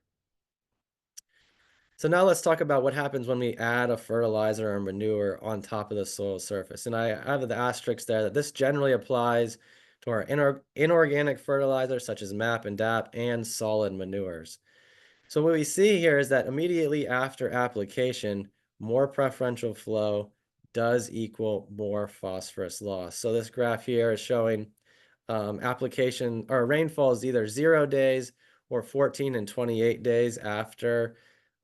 So now let's talk about what happens when we add a fertilizer or manure on top of the soil surface. And I have the asterisk there that this generally applies to our inorganic fertilizers such as MAP and DAP and solid manures. So what we see here is that immediately after application, more preferential flow does equal more phosphorus loss. So this graph here is showing application or rainfall is either 0 days or 14 and 28 days after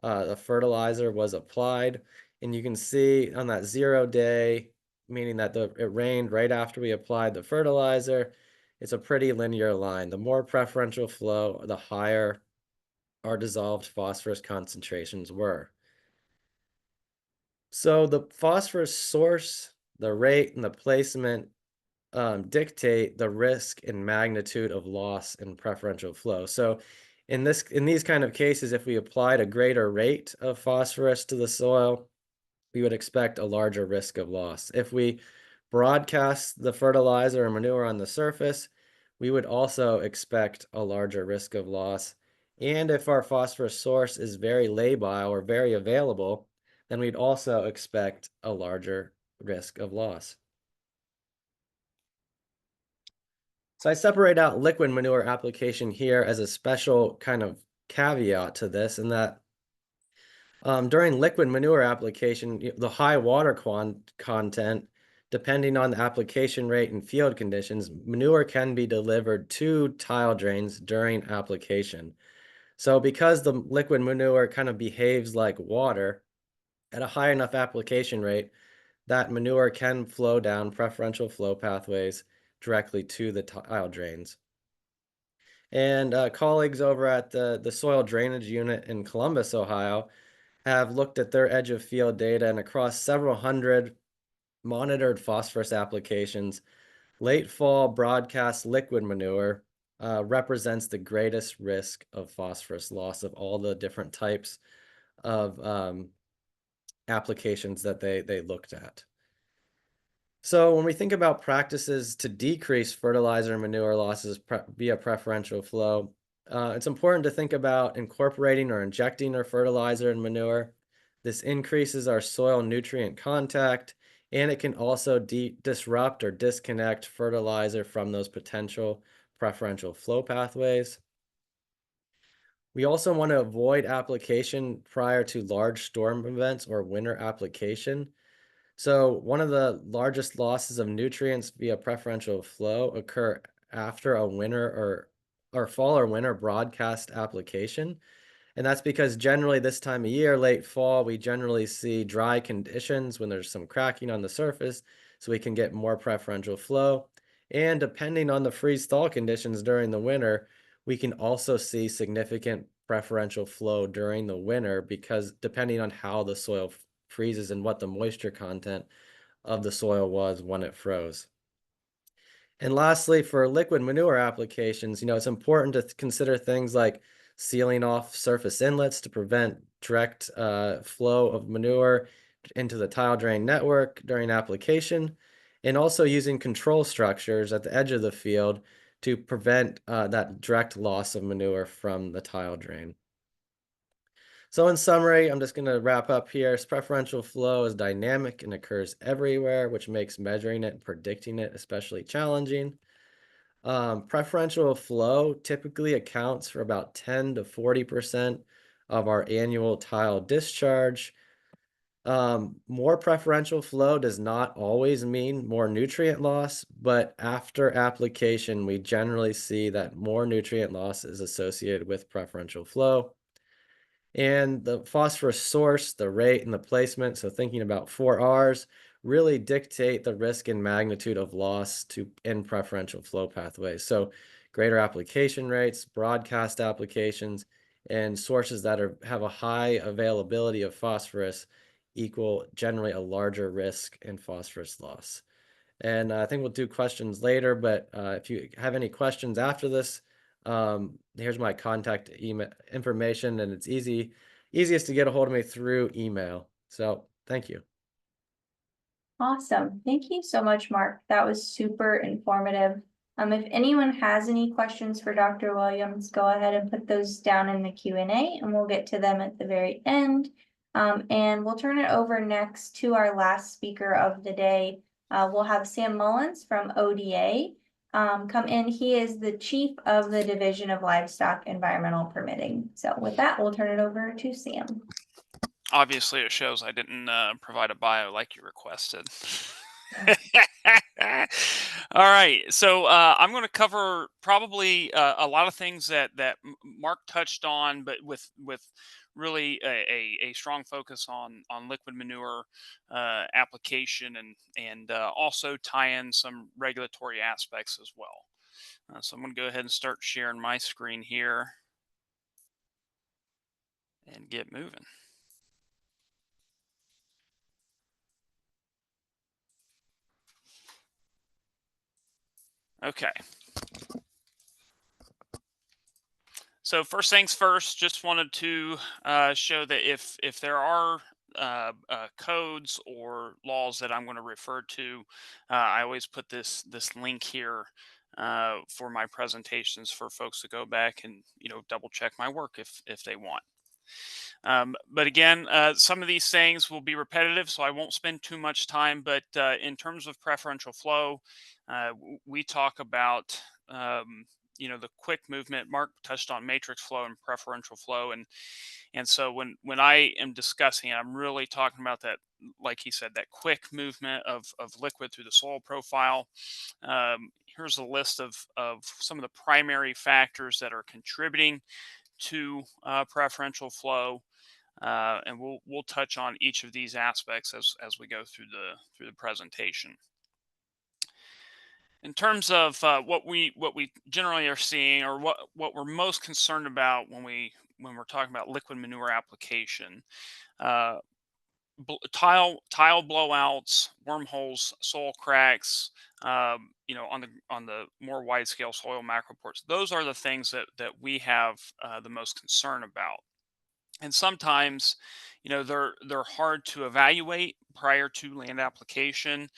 the fertilizer was applied. And you can see on that 0 day, meaning that it rained right after we applied the fertilizer, it's a pretty linear line. The more preferential flow, the higher our dissolved phosphorus concentrations were. So the phosphorus source, the rate, and the placement dictate the risk and magnitude of loss in preferential flow. So in these kind of cases, if we applied a greater rate of phosphorus to the soil, we would expect a larger risk of loss. If we broadcast the fertilizer or manure on the surface, we would also expect a larger risk of loss. And if our phosphorus source is very labile or very available, then we'd also expect a larger risk of loss. So I separate out liquid manure application here as a special kind of caveat to this, in that during liquid manure application, the high water content depending on the application rate and field conditions, manure can be delivered to tile drains during application. So because the liquid manure kind of behaves like water at a high enough application rate, that manure can flow down preferential flow pathways directly to the tile drains. And colleagues over at the Soil Drainage Unit in Columbus, Ohio, have looked at their edge of field data, and across several hundred monitored phosphorus applications, late fall broadcast liquid manure represents the greatest risk of phosphorus loss of all the different types of applications that they looked at. So when we think about practices to decrease fertilizer and manure losses via preferential flow, it's important to think about incorporating or injecting our fertilizer and manure. This increases our soil nutrient contact, and it can also disrupt or disconnect fertilizer from those potential preferential flow pathways. We also want to avoid application prior to large storm events or winter application. So one of the largest losses of nutrients via preferential flow occur after a winter or fall or winter broadcast application. And that's because generally this time of year, late fall, we generally see dry conditions when there's some cracking on the surface, so we can get more preferential flow. And depending on the freeze thaw conditions during the winter, we can also see significant preferential flow during the winter because depending on how the soil freezes and what the moisture content of the soil was when it froze. And lastly, for liquid manure applications, it's important to consider things like sealing off surface inlets to prevent direct flow of manure into the tile drain network during application, and also using control structures at the edge of the field to prevent that direct loss of manure from the tile drain. So in summary, I'm just going to wrap up here. Preferential flow is dynamic and occurs everywhere, which makes measuring it and predicting it especially challenging. Preferential flow typically accounts for about 10 to 40% of our annual tile discharge. More preferential flow does not always mean more nutrient loss, but after application, we generally see that more nutrient loss is associated with preferential flow. And the phosphorus source, the rate, and the placement, so thinking about 4Rs, really dictate the risk and magnitude of loss in preferential flow pathways. So greater application rates, broadcast applications, and sources that have a high availability of phosphorus equal generally a larger risk in phosphorus loss. And I think we'll do questions later, but if you have any questions after this, here's my contact email information, and it's easiest to get a hold of me through email. So thank you. Awesome. Thank you so much, Mark. That was super informative. If anyone has any questions for Dr. Williams, go ahead and put those down in the Q&A and we'll get to them at the very end. And we'll turn it over next to our last speaker of the day. We'll have Sam Mullins from ODA come in. He is the chief of the Division of Livestock Environmental Permitting. So with that, we'll turn it over to Sam. Obviously, it shows I didn't provide a bio like you requested. All right, so I'm going to cover probably a lot of things that Mark touched on, but with really a strong focus on liquid manure application and also tie in some regulatory aspects as well. So I'm going to go ahead and start sharing my screen here and get moving. Okay. So first things first, just wanted to show that if there are codes or laws that I'm going to refer to, I always put this link here for my presentations for folks to go back and double check my work if they want. But again, some of these things will be repetitive, so I won't spend too much time. But in terms of preferential flow, we talk about the quick movement. Mark touched on matrix flow and preferential flow, and so when I am discussing it, I'm really talking about that, like he said, that quick movement of liquid through the soil profile. Here's a list of some of the primary factors that are contributing to preferential flow, and we'll touch on each of these aspects as we go through the presentation. In terms of what we generally are seeing, or what we're most concerned about when we're talking about liquid manure application, uh, tile blowouts, wormholes, soil cracks, on the more wide scale soil macro reports. Those are the things that we have the most concern about. And sometimes, they're hard to evaluate prior to land application,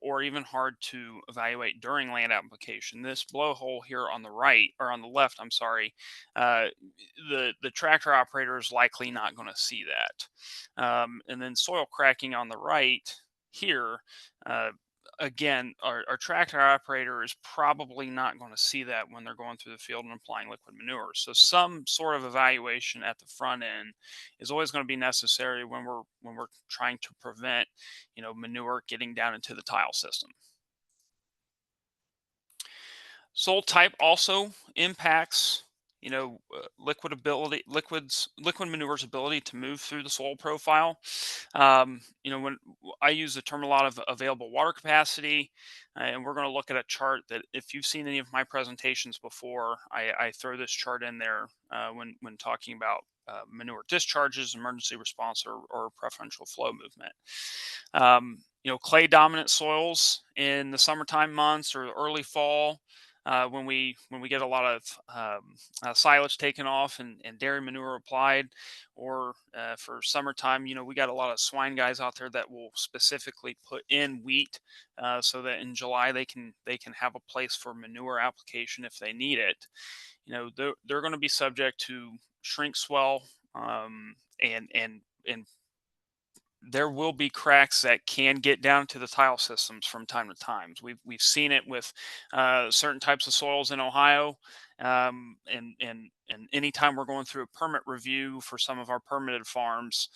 or even hard to evaluate during land application. This blowhole here on the right, or on the left, I'm sorry, uh, the tractor operator is likely not going to see that. And then soil cracking on the right here. Again, our tractor operator is probably not going to see that when they're going through the field and applying liquid manure. So some sort of evaluation at the front end is always going to be necessary when we're trying to prevent, manure getting down into the tile system. Soil type also impacts, liquid manure's ability to move through the soil profile. When I use the term a lot of available water capacity, and we're going to look at a chart that, if you've seen any of my presentations before, I throw this chart in there when talking about manure discharges, emergency response, or preferential flow movement. Clay dominant soils in the summertime months or early fall, when we get a lot of silage taken off and dairy manure applied, or for summertime, we got a lot of swine guys out there that will specifically put in wheat, so that in July they can have a place for manure application if they need it. They're going to be subject to shrink swell, and there will be cracks that can get down to the tile systems from time to time. We've seen it with certain types of soils in Ohio, and anytime we're going through a permit review for some of our permitted farms,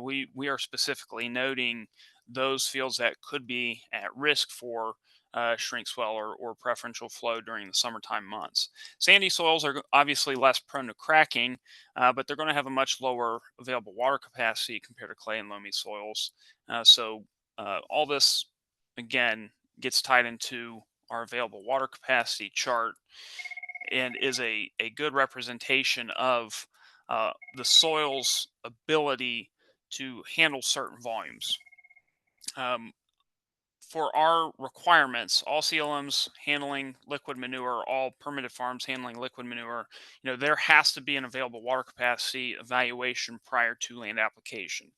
we are specifically noting those fields that could be at risk for shrink swell or preferential flow during the summertime months. Sandy soils are obviously less prone to cracking, but they're going to have a much lower available water capacity compared to clay and loamy soils. So all this, again, gets tied into our available water capacity chart, and is a good representation of the soil's ability to handle certain volumes. For our requirements, all CLMs handling liquid manure, all permitted farms handling liquid manure, there has to be an available water capacity evaluation prior to land application.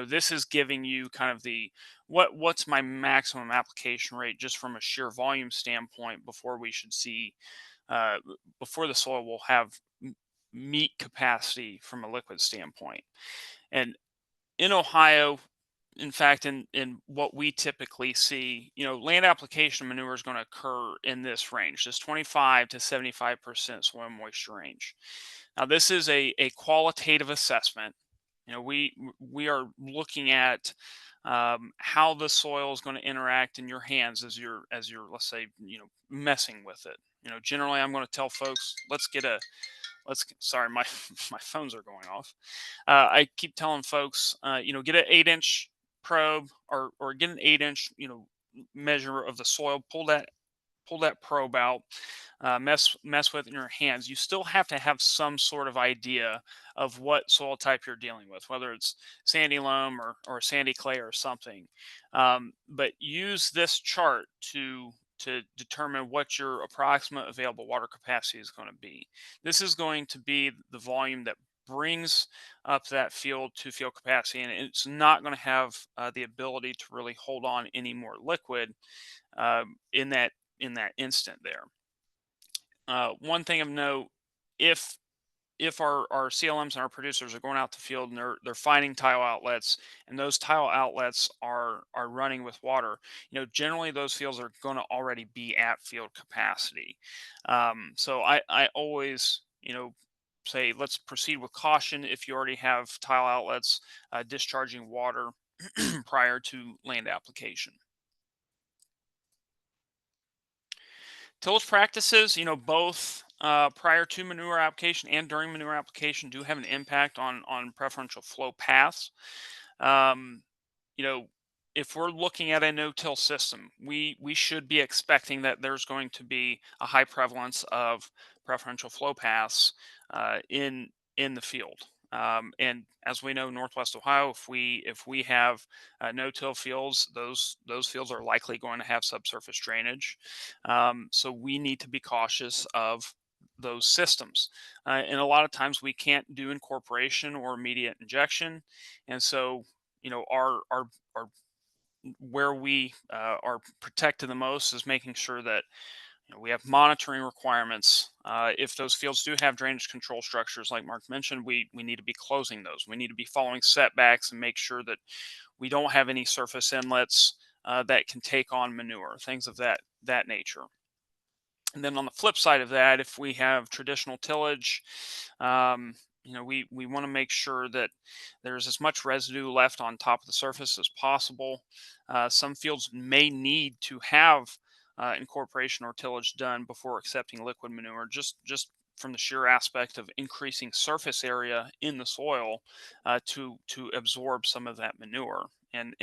This is giving you kind of the what's my maximum application rate just from a sheer volume standpoint before we should see before the soil will have meat capacity from a liquid standpoint. And in Ohio, in fact, in what we typically see, land application manure is going to occur in this range, this 25 to 75% soil moisture range. Now, this is a qualitative assessment. We are looking at how the soil is going to interact in your hands as you're let's say, messing with it. Generally, I'm going to tell folks, sorry, my my phones are going off. I keep telling folks, get an 8-inch probe, or get an 8-inch, measure of the soil. Pull that probe out, mess with it in your hands. You still have to have some sort of idea of what soil type you're dealing with, whether it's sandy loam or sandy clay or something. But use this chart to determine what your approximate available water capacity is going to be. This is going to be the volume that brings up that field to field capacity, and it's not going to have the ability to really hold on any more liquid in that instant there. One thing of note, if if our CLMs and our producers are going out to field and they're finding tile outlets, and those tile outlets are running with water, generally those fields are going to already be at field capacity. So I always, say let's proceed with caution if you already have tile outlets discharging water prior to land application. Tillage practices, both prior to manure application and during manure application do have an impact on preferential flow paths. Um, you know, if we're looking at a no-till system, we should be expecting that there's going to be a high prevalence of preferential flow paths in the field. And as we know, Northwest Ohio, if we have no-till fields, those fields are likely going to have subsurface drainage. So we need to be cautious of those systems. And a lot of times we can't do incorporation or immediate injection, and so our where we are protected the most is making sure that we have monitoring requirements. If those fields do have drainage control structures, like Mark mentioned, we need to be closing those. We need to be following setbacks and make sure that we don't have any surface inlets that can take on manure, things of that nature. And then on the flip side of that, if we have traditional tillage, we want to make sure that there's as much residue left on top of the surface as possible. Some fields may need to have incorporation or tillage done before accepting liquid manure, just from the sheer aspect of increasing surface area in the soil to absorb some of that manure and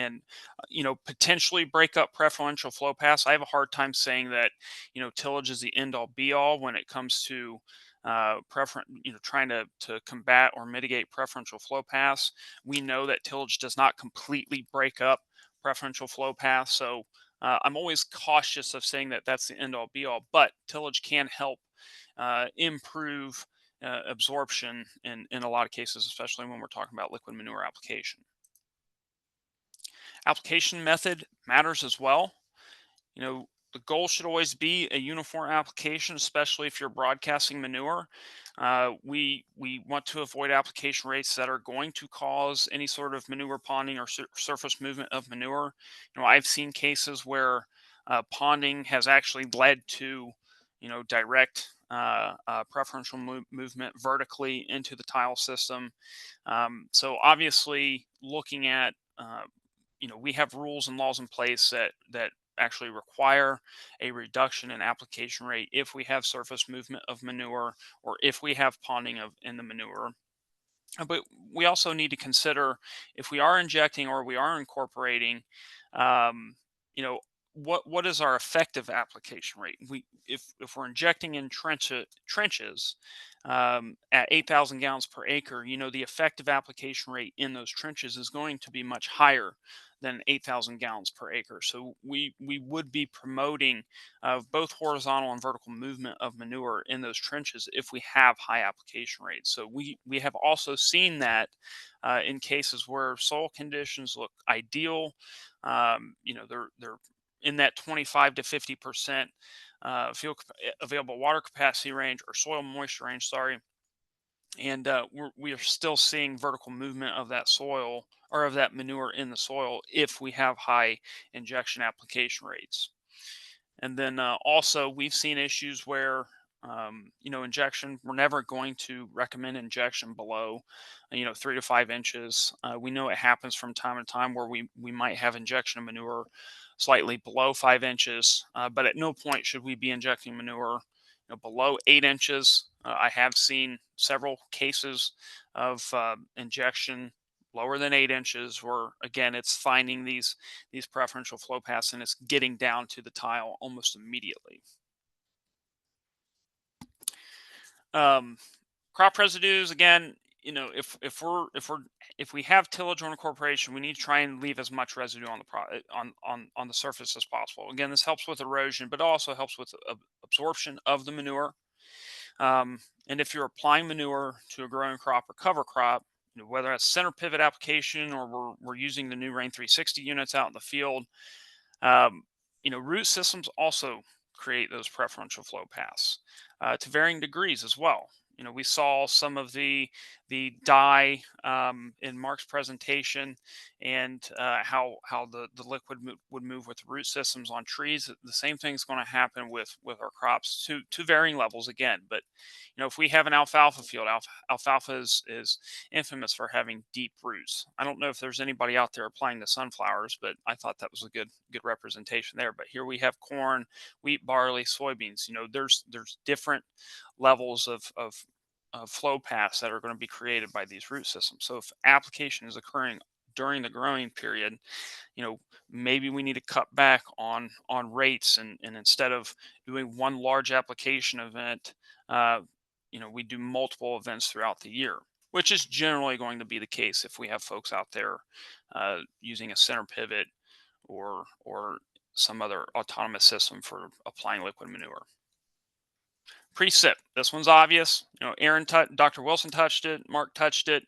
potentially break up preferential flow paths. I have a hard time saying that tillage is the end all be all when it comes to trying to combat or mitigate preferential flow paths. We know that tillage does not completely break up preferential flow paths, so I'm always cautious of saying that that's the end all be all. But tillage can help improve absorption in a lot of cases, especially when we're talking about liquid manure application. Application method matters as well. The goal should always be a uniform application, especially if you're broadcasting manure. We want to avoid application rates that are going to cause any sort of manure ponding or surface movement of manure. I've seen cases where ponding has actually led to direct preferential movement vertically into the tile system. So obviously, looking at we have rules and laws in place that actually require a reduction in application rate if we have surface movement of manure or if we have ponding in the manure. But we also need to consider if we are injecting or we are incorporating, um, you know, what is our effective application rate? If we're injecting in trenches at 8,000 gallons per acre, the effective application rate in those trenches is going to be much higher than 8,000 gallons per acre. So we would be promoting both horizontal and vertical movement of manure in those trenches if we have high application rates. So we have also seen that in cases where soil conditions look ideal. They're in that 25 to 50% available water capacity range or soil moisture range. Sorry. And we are still seeing vertical movement of that soil or of that manure in the soil if we have high injection application rates. And then also we've seen issues where injection, we're never going to recommend injection below 3 to 5 inches. We know it happens from time to time where we might have injection of manure slightly below 5 inches, but at no point should we be injecting manure below 8 inches. I have seen several cases of injection lower than 8 inches where again it's finding these preferential flow paths and it's getting down to the tile almost immediately. Crop residues, again, if we have tillage or incorporation, we need to try and leave as much residue on the on the surface as possible. Again, this helps with erosion, but also helps with absorption of the manure. And if you're applying manure to a growing crop or cover crop, whether that's center pivot application or we're using the new Rain 360 units out in the field, root systems also create those preferential flow paths to varying degrees as well. We saw some of the dye in Mark's presentation, and how the liquid would move with root systems on trees. The same thing's going to happen with our crops to varying levels again. But if we have an alfalfa field, alfalfa is infamous for having deep roots. I don't know if there's anybody out there applying to sunflowers, but I thought that was a good representation there. But here we have corn, wheat, barley, soybeans. There's different levels of flow paths that are going to be created by these root systems. So if application is occurring during the growing period, maybe we need to cut back on rates, and instead of doing one large application event, we do multiple events throughout the year, which is generally going to be the case if we have folks out there using a center pivot or some other autonomous system for applying liquid manure. Precip. This one's obvious. Dr. Wilson touched it. Mark touched it.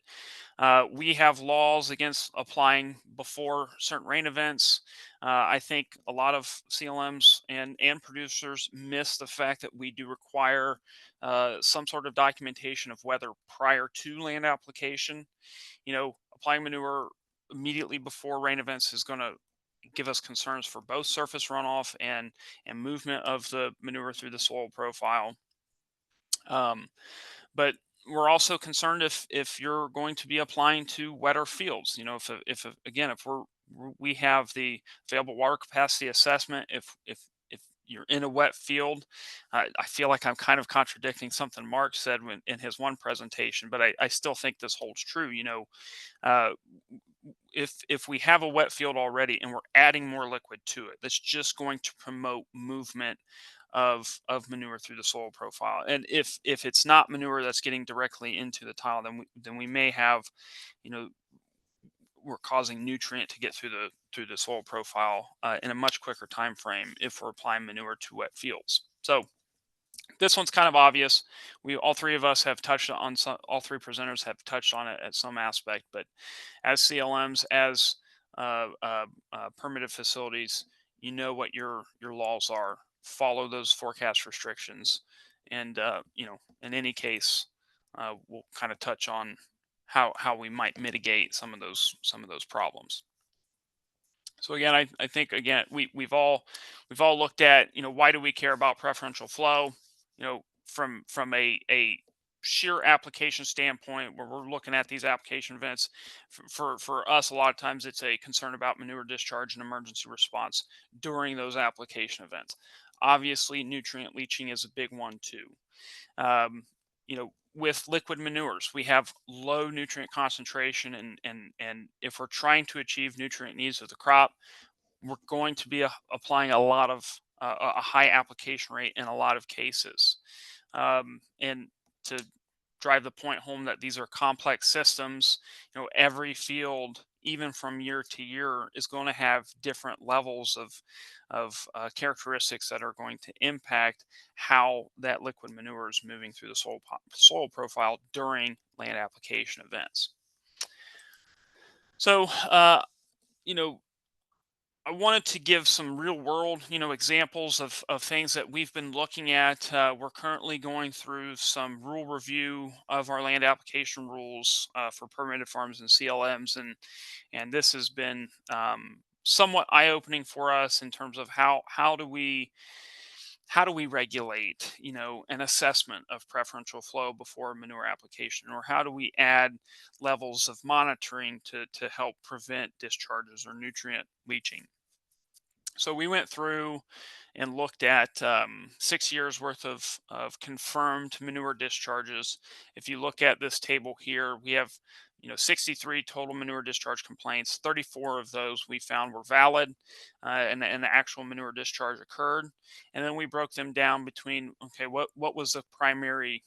We have laws against applying before certain rain events. I think a lot of CLMs and producers miss the fact that we do require some sort of documentation of weather prior to land application. Applying manure immediately before rain events is going to give us concerns for both surface runoff and movement of the manure through the soil profile. But we're also concerned if you're going to be applying to wetter fields. If again, if we have the available water capacity assessment, if you're in a wet field, I feel like I'm kind of contradicting something Mark said in his one presentation, but I still think this holds true. If we have a wet field already and we're adding more liquid to it, that's just going to promote movement of manure through the soil profile. And if it's not manure that's getting directly into the tile, then we may have, we're causing nutrient to get through the soil profile in a much quicker time frame if we're applying manure to wet fields. So this one's kind of obvious. All three of us have touched on all three presenters have touched on it at some aspect, but as CLMs, as permitted facilities, what your laws are. Follow those forecast restrictions, and in any case, we'll kind of touch on how we might mitigate some of those problems. So again, I think again we've all looked at why do we care about preferential flow? From a sheer application standpoint, where we're looking at these application events, for us, a lot of times it's a concern about manure discharge and emergency response during those application events. Obviously, nutrient leaching is a big one too. With liquid manures, we have low nutrient concentration, and if we're trying to achieve nutrient needs of the crop, we're going to be applying a lot of a high application rate in a lot of cases. And to drive the point home that these are complex systems, every field, even from year to year, is going to have different levels of characteristics that are going to impact how that liquid manure is moving through the soil profile during land application events. So, I wanted to give some real world, examples of things that we've been looking at. We're currently going through some rule review of our land application rules for permitted farms and CLMs, and this has been somewhat eye-opening for us in terms of how do we regulate, an assessment of preferential flow before manure application, or how do we add levels of monitoring to help prevent discharges or nutrient leaching. So we went through and looked at 6 years worth of confirmed manure discharges. If you look at this table here, we have 63 total manure discharge complaints. 34 of those we found were valid, and the actual manure discharge occurred. And then we broke them down between, okay, what was the primary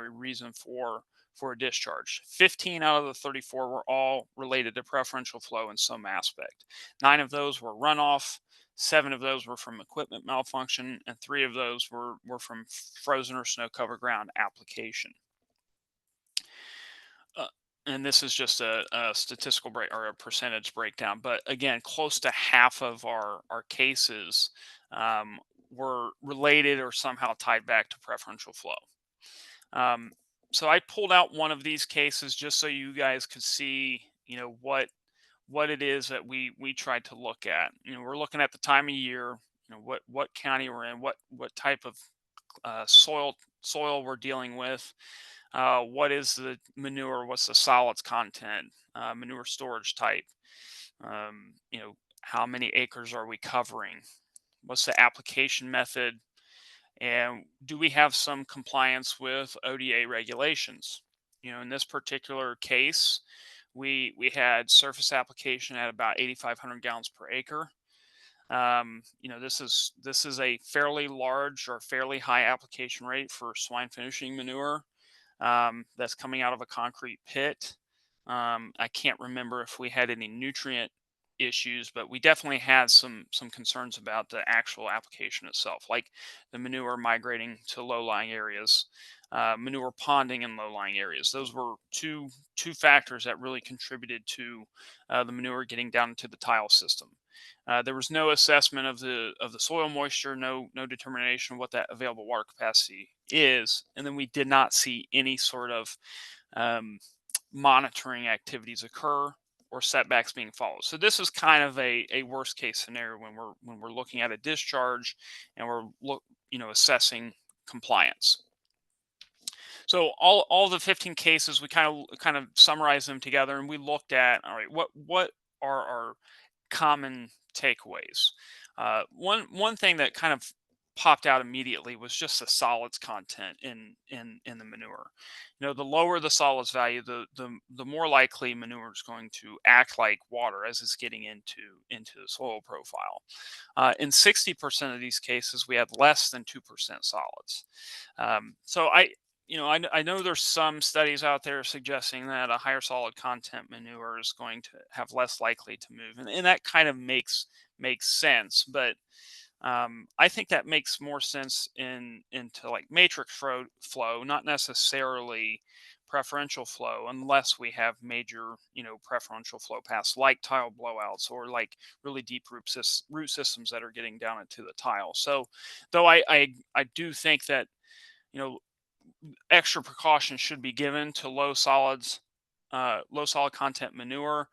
reason for a discharge. 15 out of the 34 were all related to preferential flow in some aspect. 9 of those were runoff. 7 of those were from equipment malfunction, and 3 of those were from frozen or snow cover ground application. And this is just a statistical break or a percentage breakdown, but again, close to half of our cases were related or somehow tied back to preferential flow. So I pulled out one of these cases just so you guys could see, what it is that we tried to look at. We're looking at the time of year, what county we're in, what type of soil we're dealing with, what is the manure, what's the solids content, manure storage type, how many acres are we covering, what's the application method, and do we have some compliance with ODA regulations. In this particular case, we had surface application at about 8,500 gallons per acre. This is a fairly large or fairly high application rate for swine finishing manure, that's coming out of a concrete pit. I can't remember if we had any nutrient issues, but we definitely had some concerns about the actual application itself, like the manure migrating to low-lying areas, manure ponding in low-lying areas. Those were two factors that really contributed to the manure getting down into the tile system. There was no assessment of the soil moisture, no determination of what that available water capacity is, and then we did not see any sort of um, monitoring activities occur or setbacks being followed. So this is kind of a worst case scenario when we're looking at a discharge and we're assessing compliance. So all the 15 cases, we kind of summarized them together, and we looked at, all right, what are our common takeaways. One thing that kind of popped out immediately was just the solids content in the manure. The lower the solids value, the more likely manure is going to act like water as it's getting into the soil profile. In 60% of these cases, we had less than 2% solids. So I know there's some studies out there suggesting that a higher solid content manure is going to have less likely to move, and that kind of makes sense. But I think that makes more sense into like matrix flow, not necessarily preferential flow, unless we have major preferential flow paths like tile blowouts or like really deep root systems that are getting down into the tile. So though I do think that you know extra precaution should be given to low solid content manure.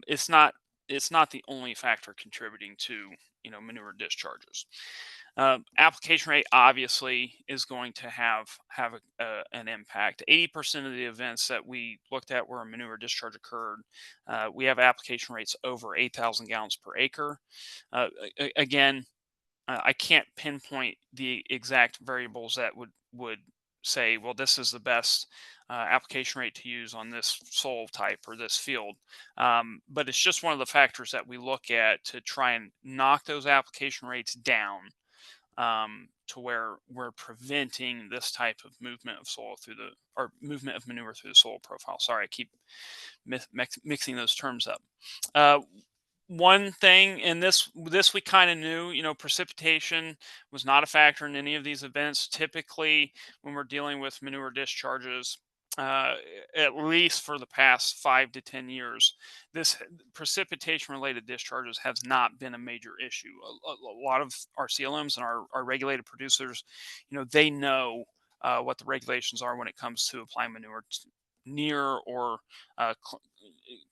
It's not the only factor contributing to manure discharges. Application rate obviously is going to have an impact. 80% of the events that we looked at where a manure discharge occurred, we have application rates over 8,000 gallons per acre. Again, I can't pinpoint the exact variables that would say, well, this is the best application rate to use on this soil type or this field. But it's just one of the factors that we look at to try and knock those application rates down, to where we're preventing this type of movement of soil or movement of manure through the soil profile. Sorry, I keep mixing those terms up. One thing, and this we kind of knew, precipitation was not a factor in any of these events. Typically, when we're dealing with manure discharges, uh, at least for the past 5 to 10 years, this precipitation related discharges has not been a major issue. A lot of our CLMs and our regulated producers, they know what the regulations are when it comes to applying manure near or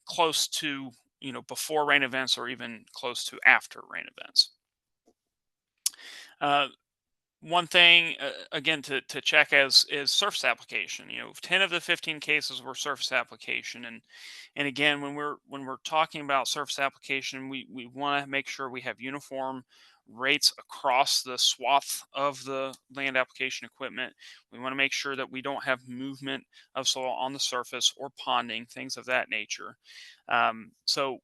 close to before rain events or even close to after rain events. Uh, One thing again to check is surface application. 10 of the 15 cases were surface application, and again, when we're talking about surface application, we want to make sure we have uniform rates across the swath of the land application equipment. We want to make sure that we don't have movement of soil on the surface or ponding, things of that nature. So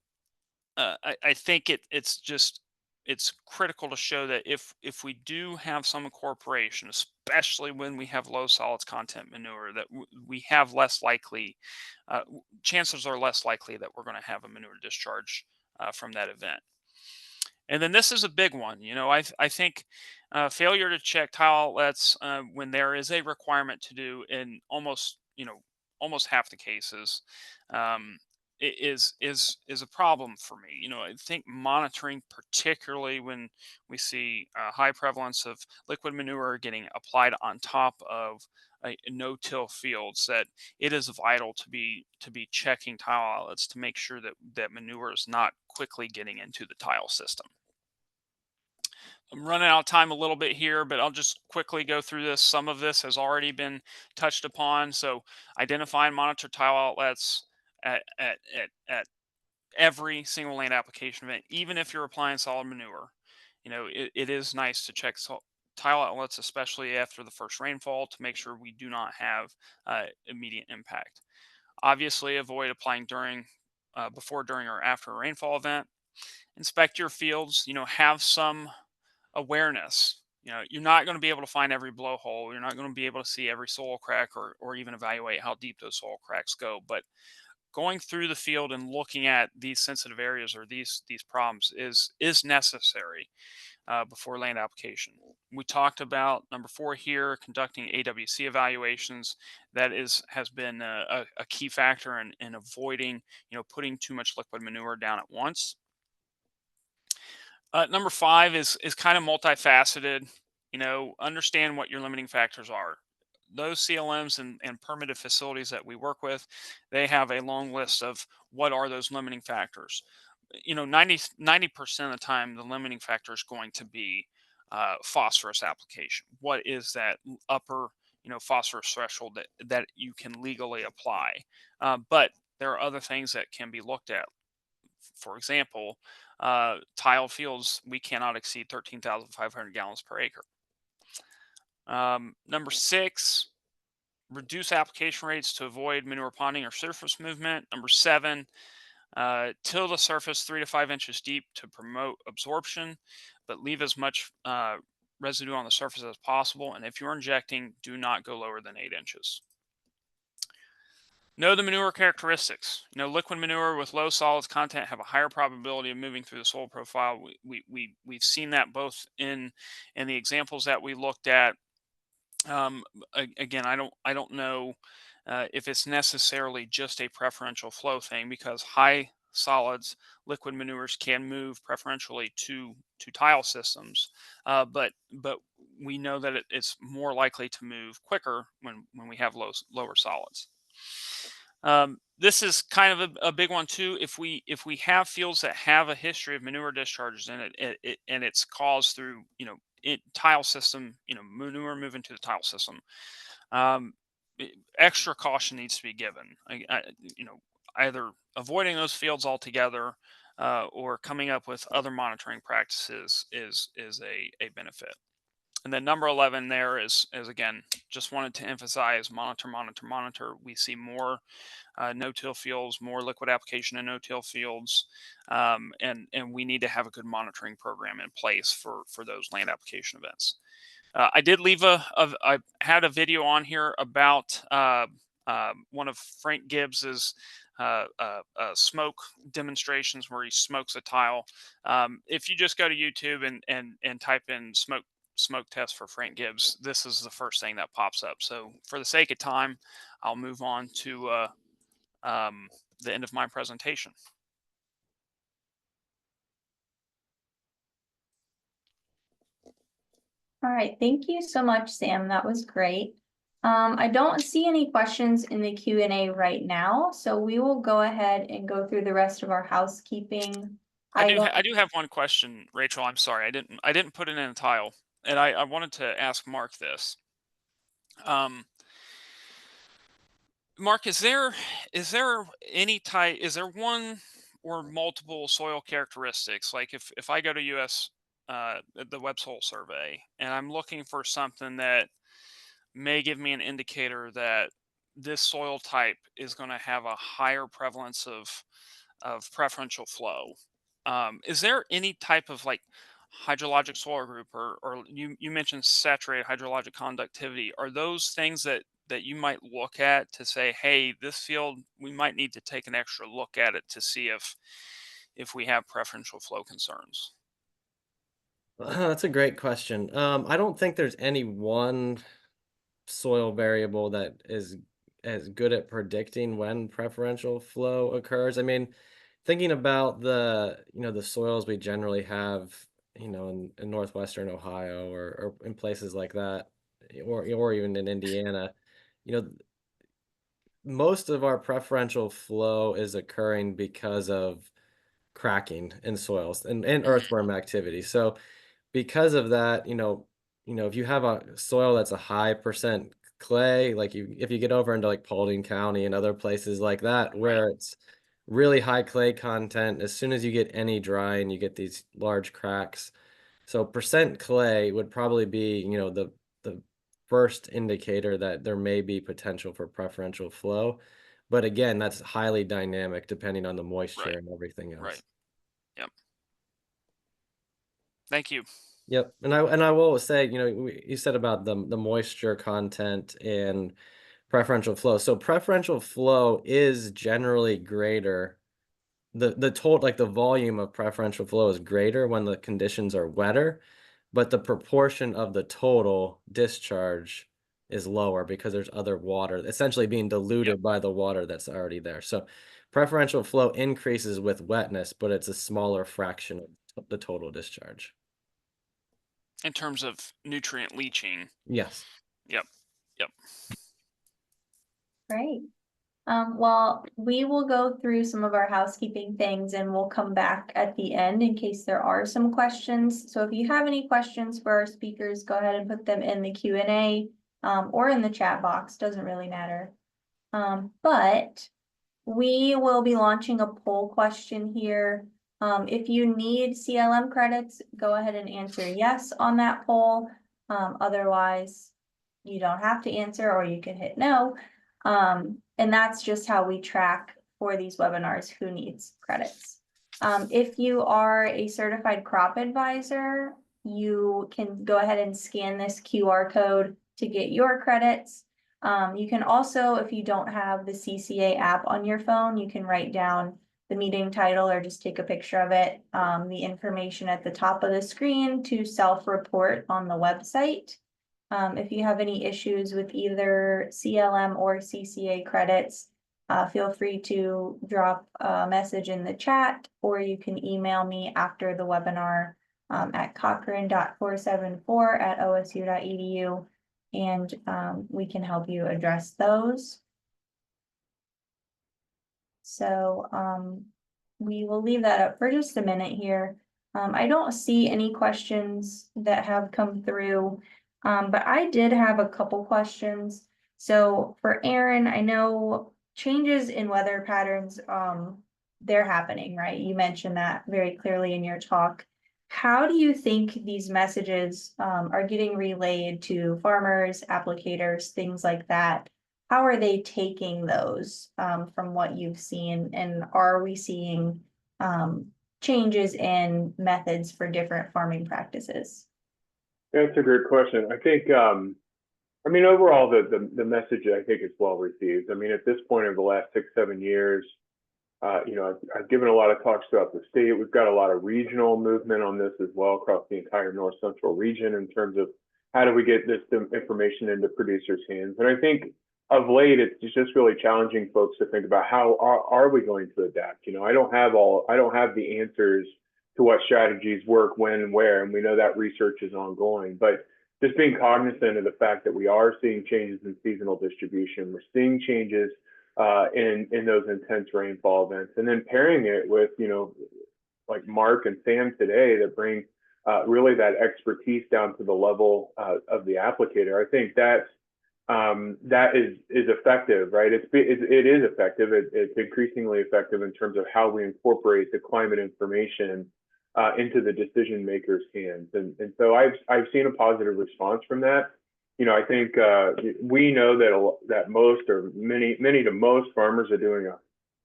I think it's critical to show that if we do have some incorporation, especially when we have low solids content manure, that we have less likely, chances are less likely that we're going to have a manure discharge from that event. And then this is a big one. I think failure to check tile outlets when there is a requirement to do in almost half the cases. Um, is a problem for me. You know, I think monitoring, particularly when we see a high prevalence of liquid manure getting applied on top of no-till fields, that it is vital to be checking tile outlets to make sure that manure is not quickly getting into the tile system. I'm running out of time a little bit here, but I'll just quickly go through this. Some of this has already been touched upon. So identify and monitor tile outlets at every single land application event, even if you're applying solid manure. You know, it is nice to check tile outlets, especially after the first rainfall, to make sure we do not have immediate impact. Obviously, avoid applying before, during, or after a rainfall event. Inspect your fields. You know, have some awareness. You know, you're not going to be able to find every blowhole. You're not going to be able to see every soil crack, or even evaluate how deep those soil cracks go. But going through the field and looking at these sensitive areas or these problems is necessary before land application. We talked about number 4 here, conducting AWC evaluations. That has been a key factor in avoiding, you know, putting too much liquid manure down at once. Number 5 is kind of multifaceted. You know, understand what your limiting factors are. Those CLMs and permitted facilities that we work with, they have a long list of what are those limiting factors. You know, 90% of the time, the limiting factor is going to be phosphorus application. What is that upper, you know, phosphorus threshold that you can legally apply? But there are other things that can be looked at. For example, tiled fields, we cannot exceed 13,500 gallons per acre. Number 6, reduce application rates to avoid manure ponding or surface movement. Number 7, till the surface 3 to 5 inches deep to promote absorption, but leave as much residue on the surface as possible. And if you're injecting, do not go lower than 8 inches. Know the manure characteristics. You know, liquid manure with low solids content have a higher probability of moving through the soil profile. We've seen that both in the examples that we looked at. Again, I don't know if it's necessarily just a preferential flow thing, because high solids liquid manures can move preferentially to tile systems, but we know that it's more likely to move quicker when we have lower solids. This is kind of a big one too. If we have fields that have a history of manure discharges in it, and it's caused through, you know, tile system, you know, manure moving to the tile system, extra caution needs to be given. You know, either avoiding those fields altogether, or coming up with other monitoring practices is a benefit. And then number 11 there is again, just wanted to emphasize monitor, monitor, monitor. We see more no-till fields, more liquid application in no-till fields, and we need to have a good monitoring program in place for those land application events. I did leave I had a video on here about one of Frank Gibbs's smoke demonstrations where he smokes a tile. If you just go to YouTube and type in smoke test for Frank Gibbs, this is the first thing that pops up. So for the sake of time, I'll move on to the end of my presentation. All right, thank you so much, Sam. That was great. I don't see any questions in the Q&A right now, so we will go ahead and go through the rest of our housekeeping. I do have one question, Rachel. I'm sorry, I didn't put it in a tile, and I wanted to ask Mark this. Mark, is there one or multiple soil characteristics? Like if I go to US the web soil survey, and I'm looking for something that may give me an indicator that this soil type is going to have a higher prevalence of preferential flow. Is there any type of like hydrologic soil group, or you mentioned saturated hydrologic conductivity? Are those things that you might look at to say, hey, this field, we might need to take an extra look at it to see if we have preferential flow concerns? That's a great question. I don't think there's any one soil variable that is as good at predicting when preferential flow occurs. I mean, thinking about the soils we generally have, in northwestern Ohio or in places like that, or even in Indiana, you know, most of our preferential flow is occurring because of cracking in soils and earthworm activity. So because of that, if you have a soil that's a high percent clay, like if you get over into like Paulding County and other places like that, Right. where it's really high clay content, as soon as you get any drying, you get these large cracks. So percent clay would probably be, the first indicator that there may be potential for preferential flow. But again, that's highly dynamic depending on the moisture Right. and everything Right. else. Yep. Thank you. Yep, and I will say, you said about the moisture content and preferential flow. So preferential flow is generally greater. The total, like the volume of preferential flow is greater when the conditions are wetter, but the proportion of the total discharge is lower because there's other water essentially being Yep. diluted by the water that's already there. So preferential flow increases with wetness, but it's a smaller fraction of the total discharge. In terms of nutrient leaching. Yes. Yep. Yep. Great. Well, we will go through some of our housekeeping things and we'll come back at the end in case there are some questions. So if you have any questions for our speakers, go ahead and put them in the Q&A or in the chat box, doesn't really matter. But we will be launching a poll question here. If you need CLM credits, go ahead and answer yes on that poll. Otherwise, you don't have to answer or you can hit no. And that's just how we track for these webinars who needs credits. If you are a certified crop advisor, you can go ahead and scan this QR code to get your credits. You can also, if you don't have the CCA app on your phone, you can write down the meeting title or just take a picture of it, the information at the top of the screen to self-report on the website. If you have any issues with either CLM or CCA credits, feel free to drop a message in the chat, or you can email me after the webinar at cochran.474@osu.edu, and we can help you address those. So we will leave that up for just a minute here. I don't see any questions that have come through. But I did have a couple questions. So for Aaron, I know changes in weather patterns, they're happening, right? You mentioned that very clearly in your talk. How do you think these messages are getting relayed to farmers, applicators, things like that? How are they taking those from what you've seen? And are we seeing changes in methods for different farming practices? That's a great question. I think, overall, the message I think is well received. I mean, at this point over the last 6-7 years, I've given a lot of talks throughout the state. We've got a lot of regional movement on this as well across the entire North Central region in terms of how do we get this information into producers' hands. And I think of late, it's just really challenging folks to think about how are we going to adapt. I don't have the answers to what strategies work when and where, and we know that research is ongoing. But just being cognizant of the fact that we are seeing changes in seasonal distribution, we're seeing changes in those intense rainfall events, and then pairing it with like Mark and Sam today that bring really that expertise down to the level of the applicator. I think that is effective, right? It is effective. It's increasingly effective in terms of how we incorporate the climate information into the decision makers' hands, and so I've seen a positive response from that. I think we know that most or many to most farmers are doing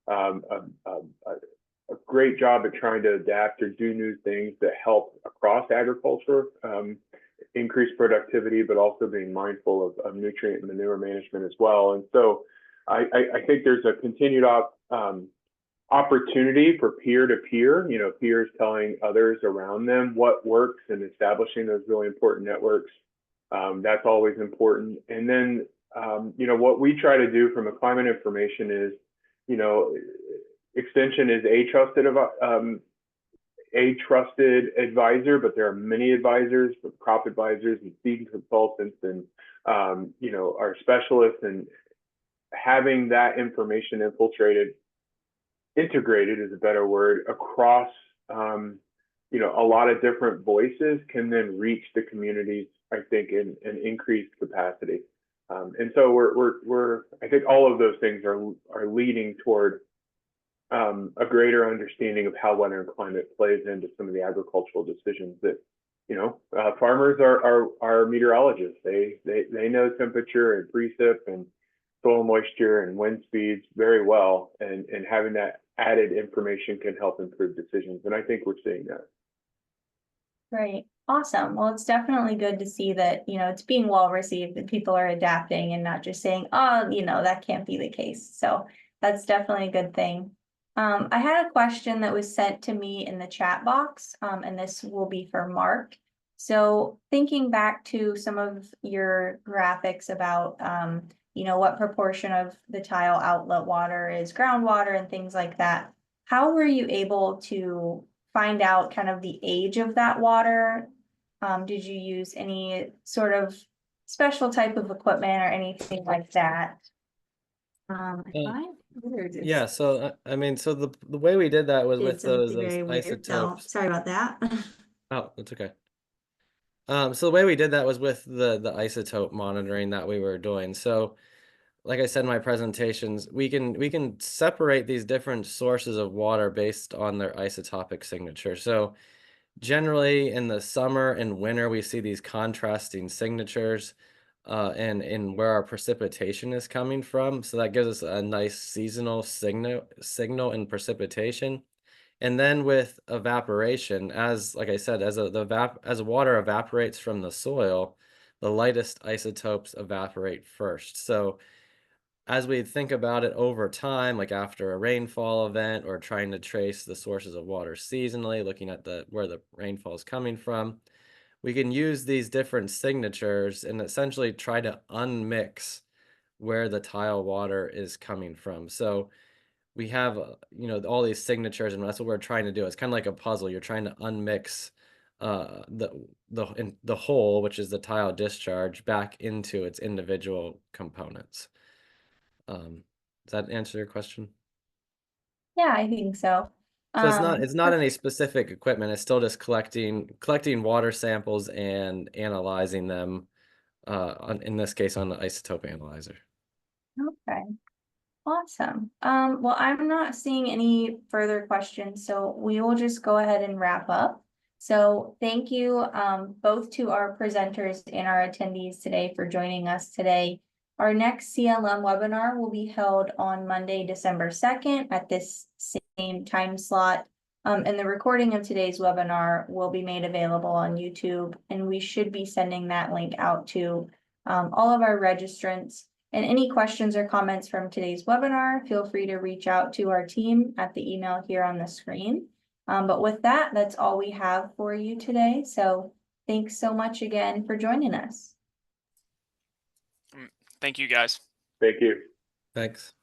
a great job at trying to adapt or do new things that help across agriculture, increase productivity, but also being mindful of nutrient and manure management as well. And so I think there's a continued opportunity for peer-to-peer, peers telling others around them what works and establishing those really important networks. That's always important. And then what we try to do from a climate information is, Extension is a trusted advisor, but there are many advisors, crop advisors and seed consultants and, our specialists, and having that information integrated is a better word, across, a lot of different voices can then reach the communities, I think, in an increased capacity. And so I think all of those things are leading toward a greater understanding of how weather and climate plays into some of the agricultural decisions that, farmers are meteorologists. They know temperature and precip and soil moisture and wind speeds very well, and having that added information can help improve decisions. And I think we're seeing that. Great. Awesome. Well, it's definitely good to see that, it's being well received, that people are adapting and not just saying, oh, that can't be the case. So that's definitely a good thing. I had a question that was sent to me in the chat box, and this will be for Mark. So thinking back to some of your graphics about, what proportion of the tile outlet water is groundwater and things like that, how were you able to find out kind of the age of that water? Did you use any sort of special type of equipment or anything like that? Yeah, so I mean, so the way we did that was with those isotopes. Sorry about that. Oh, that's okay. So the way we did that was with the isotope monitoring that we were doing. So like I said in my presentations, we can separate these different sources of water based on their isotopic signature. So generally in the summer and winter, we see these contrasting signatures and in where our precipitation is coming from. So that gives us a nice seasonal signal in precipitation. And then with evaporation, like I said, as water evaporates from the soil, the lightest isotopes evaporate first. So as we think about it over time, like after a rainfall event or trying to trace the sources of water seasonally, looking at where the rainfall is coming from, we can use these different signatures and essentially try to unmix where the tile water is coming from. So we have, all these signatures, and that's what we're trying to do. It's kind of like a puzzle. You're trying to unmix the whole, which is the tile discharge, back into its individual components. Does that answer your question? Yeah, I think so. So it's not any specific equipment. It's still just collecting water samples and analyzing them. In this case, on the isotope analyzer. Okay. Awesome. Well, I'm not seeing any further questions, so we will just go ahead and wrap up. So thank you both to our presenters and our attendees today for joining us today. Our next CLM webinar will be held on Monday, December 2nd at this same time slot. And the recording of today's webinar will be made available on YouTube, and we should be sending that link out to all of our registrants. And any questions or comments from today's webinar, feel free to reach out to our team at the email here on the screen. But with that, that's all we have for you today. So thanks so much again for joining us. Thank you, guys. Thank you. Thanks.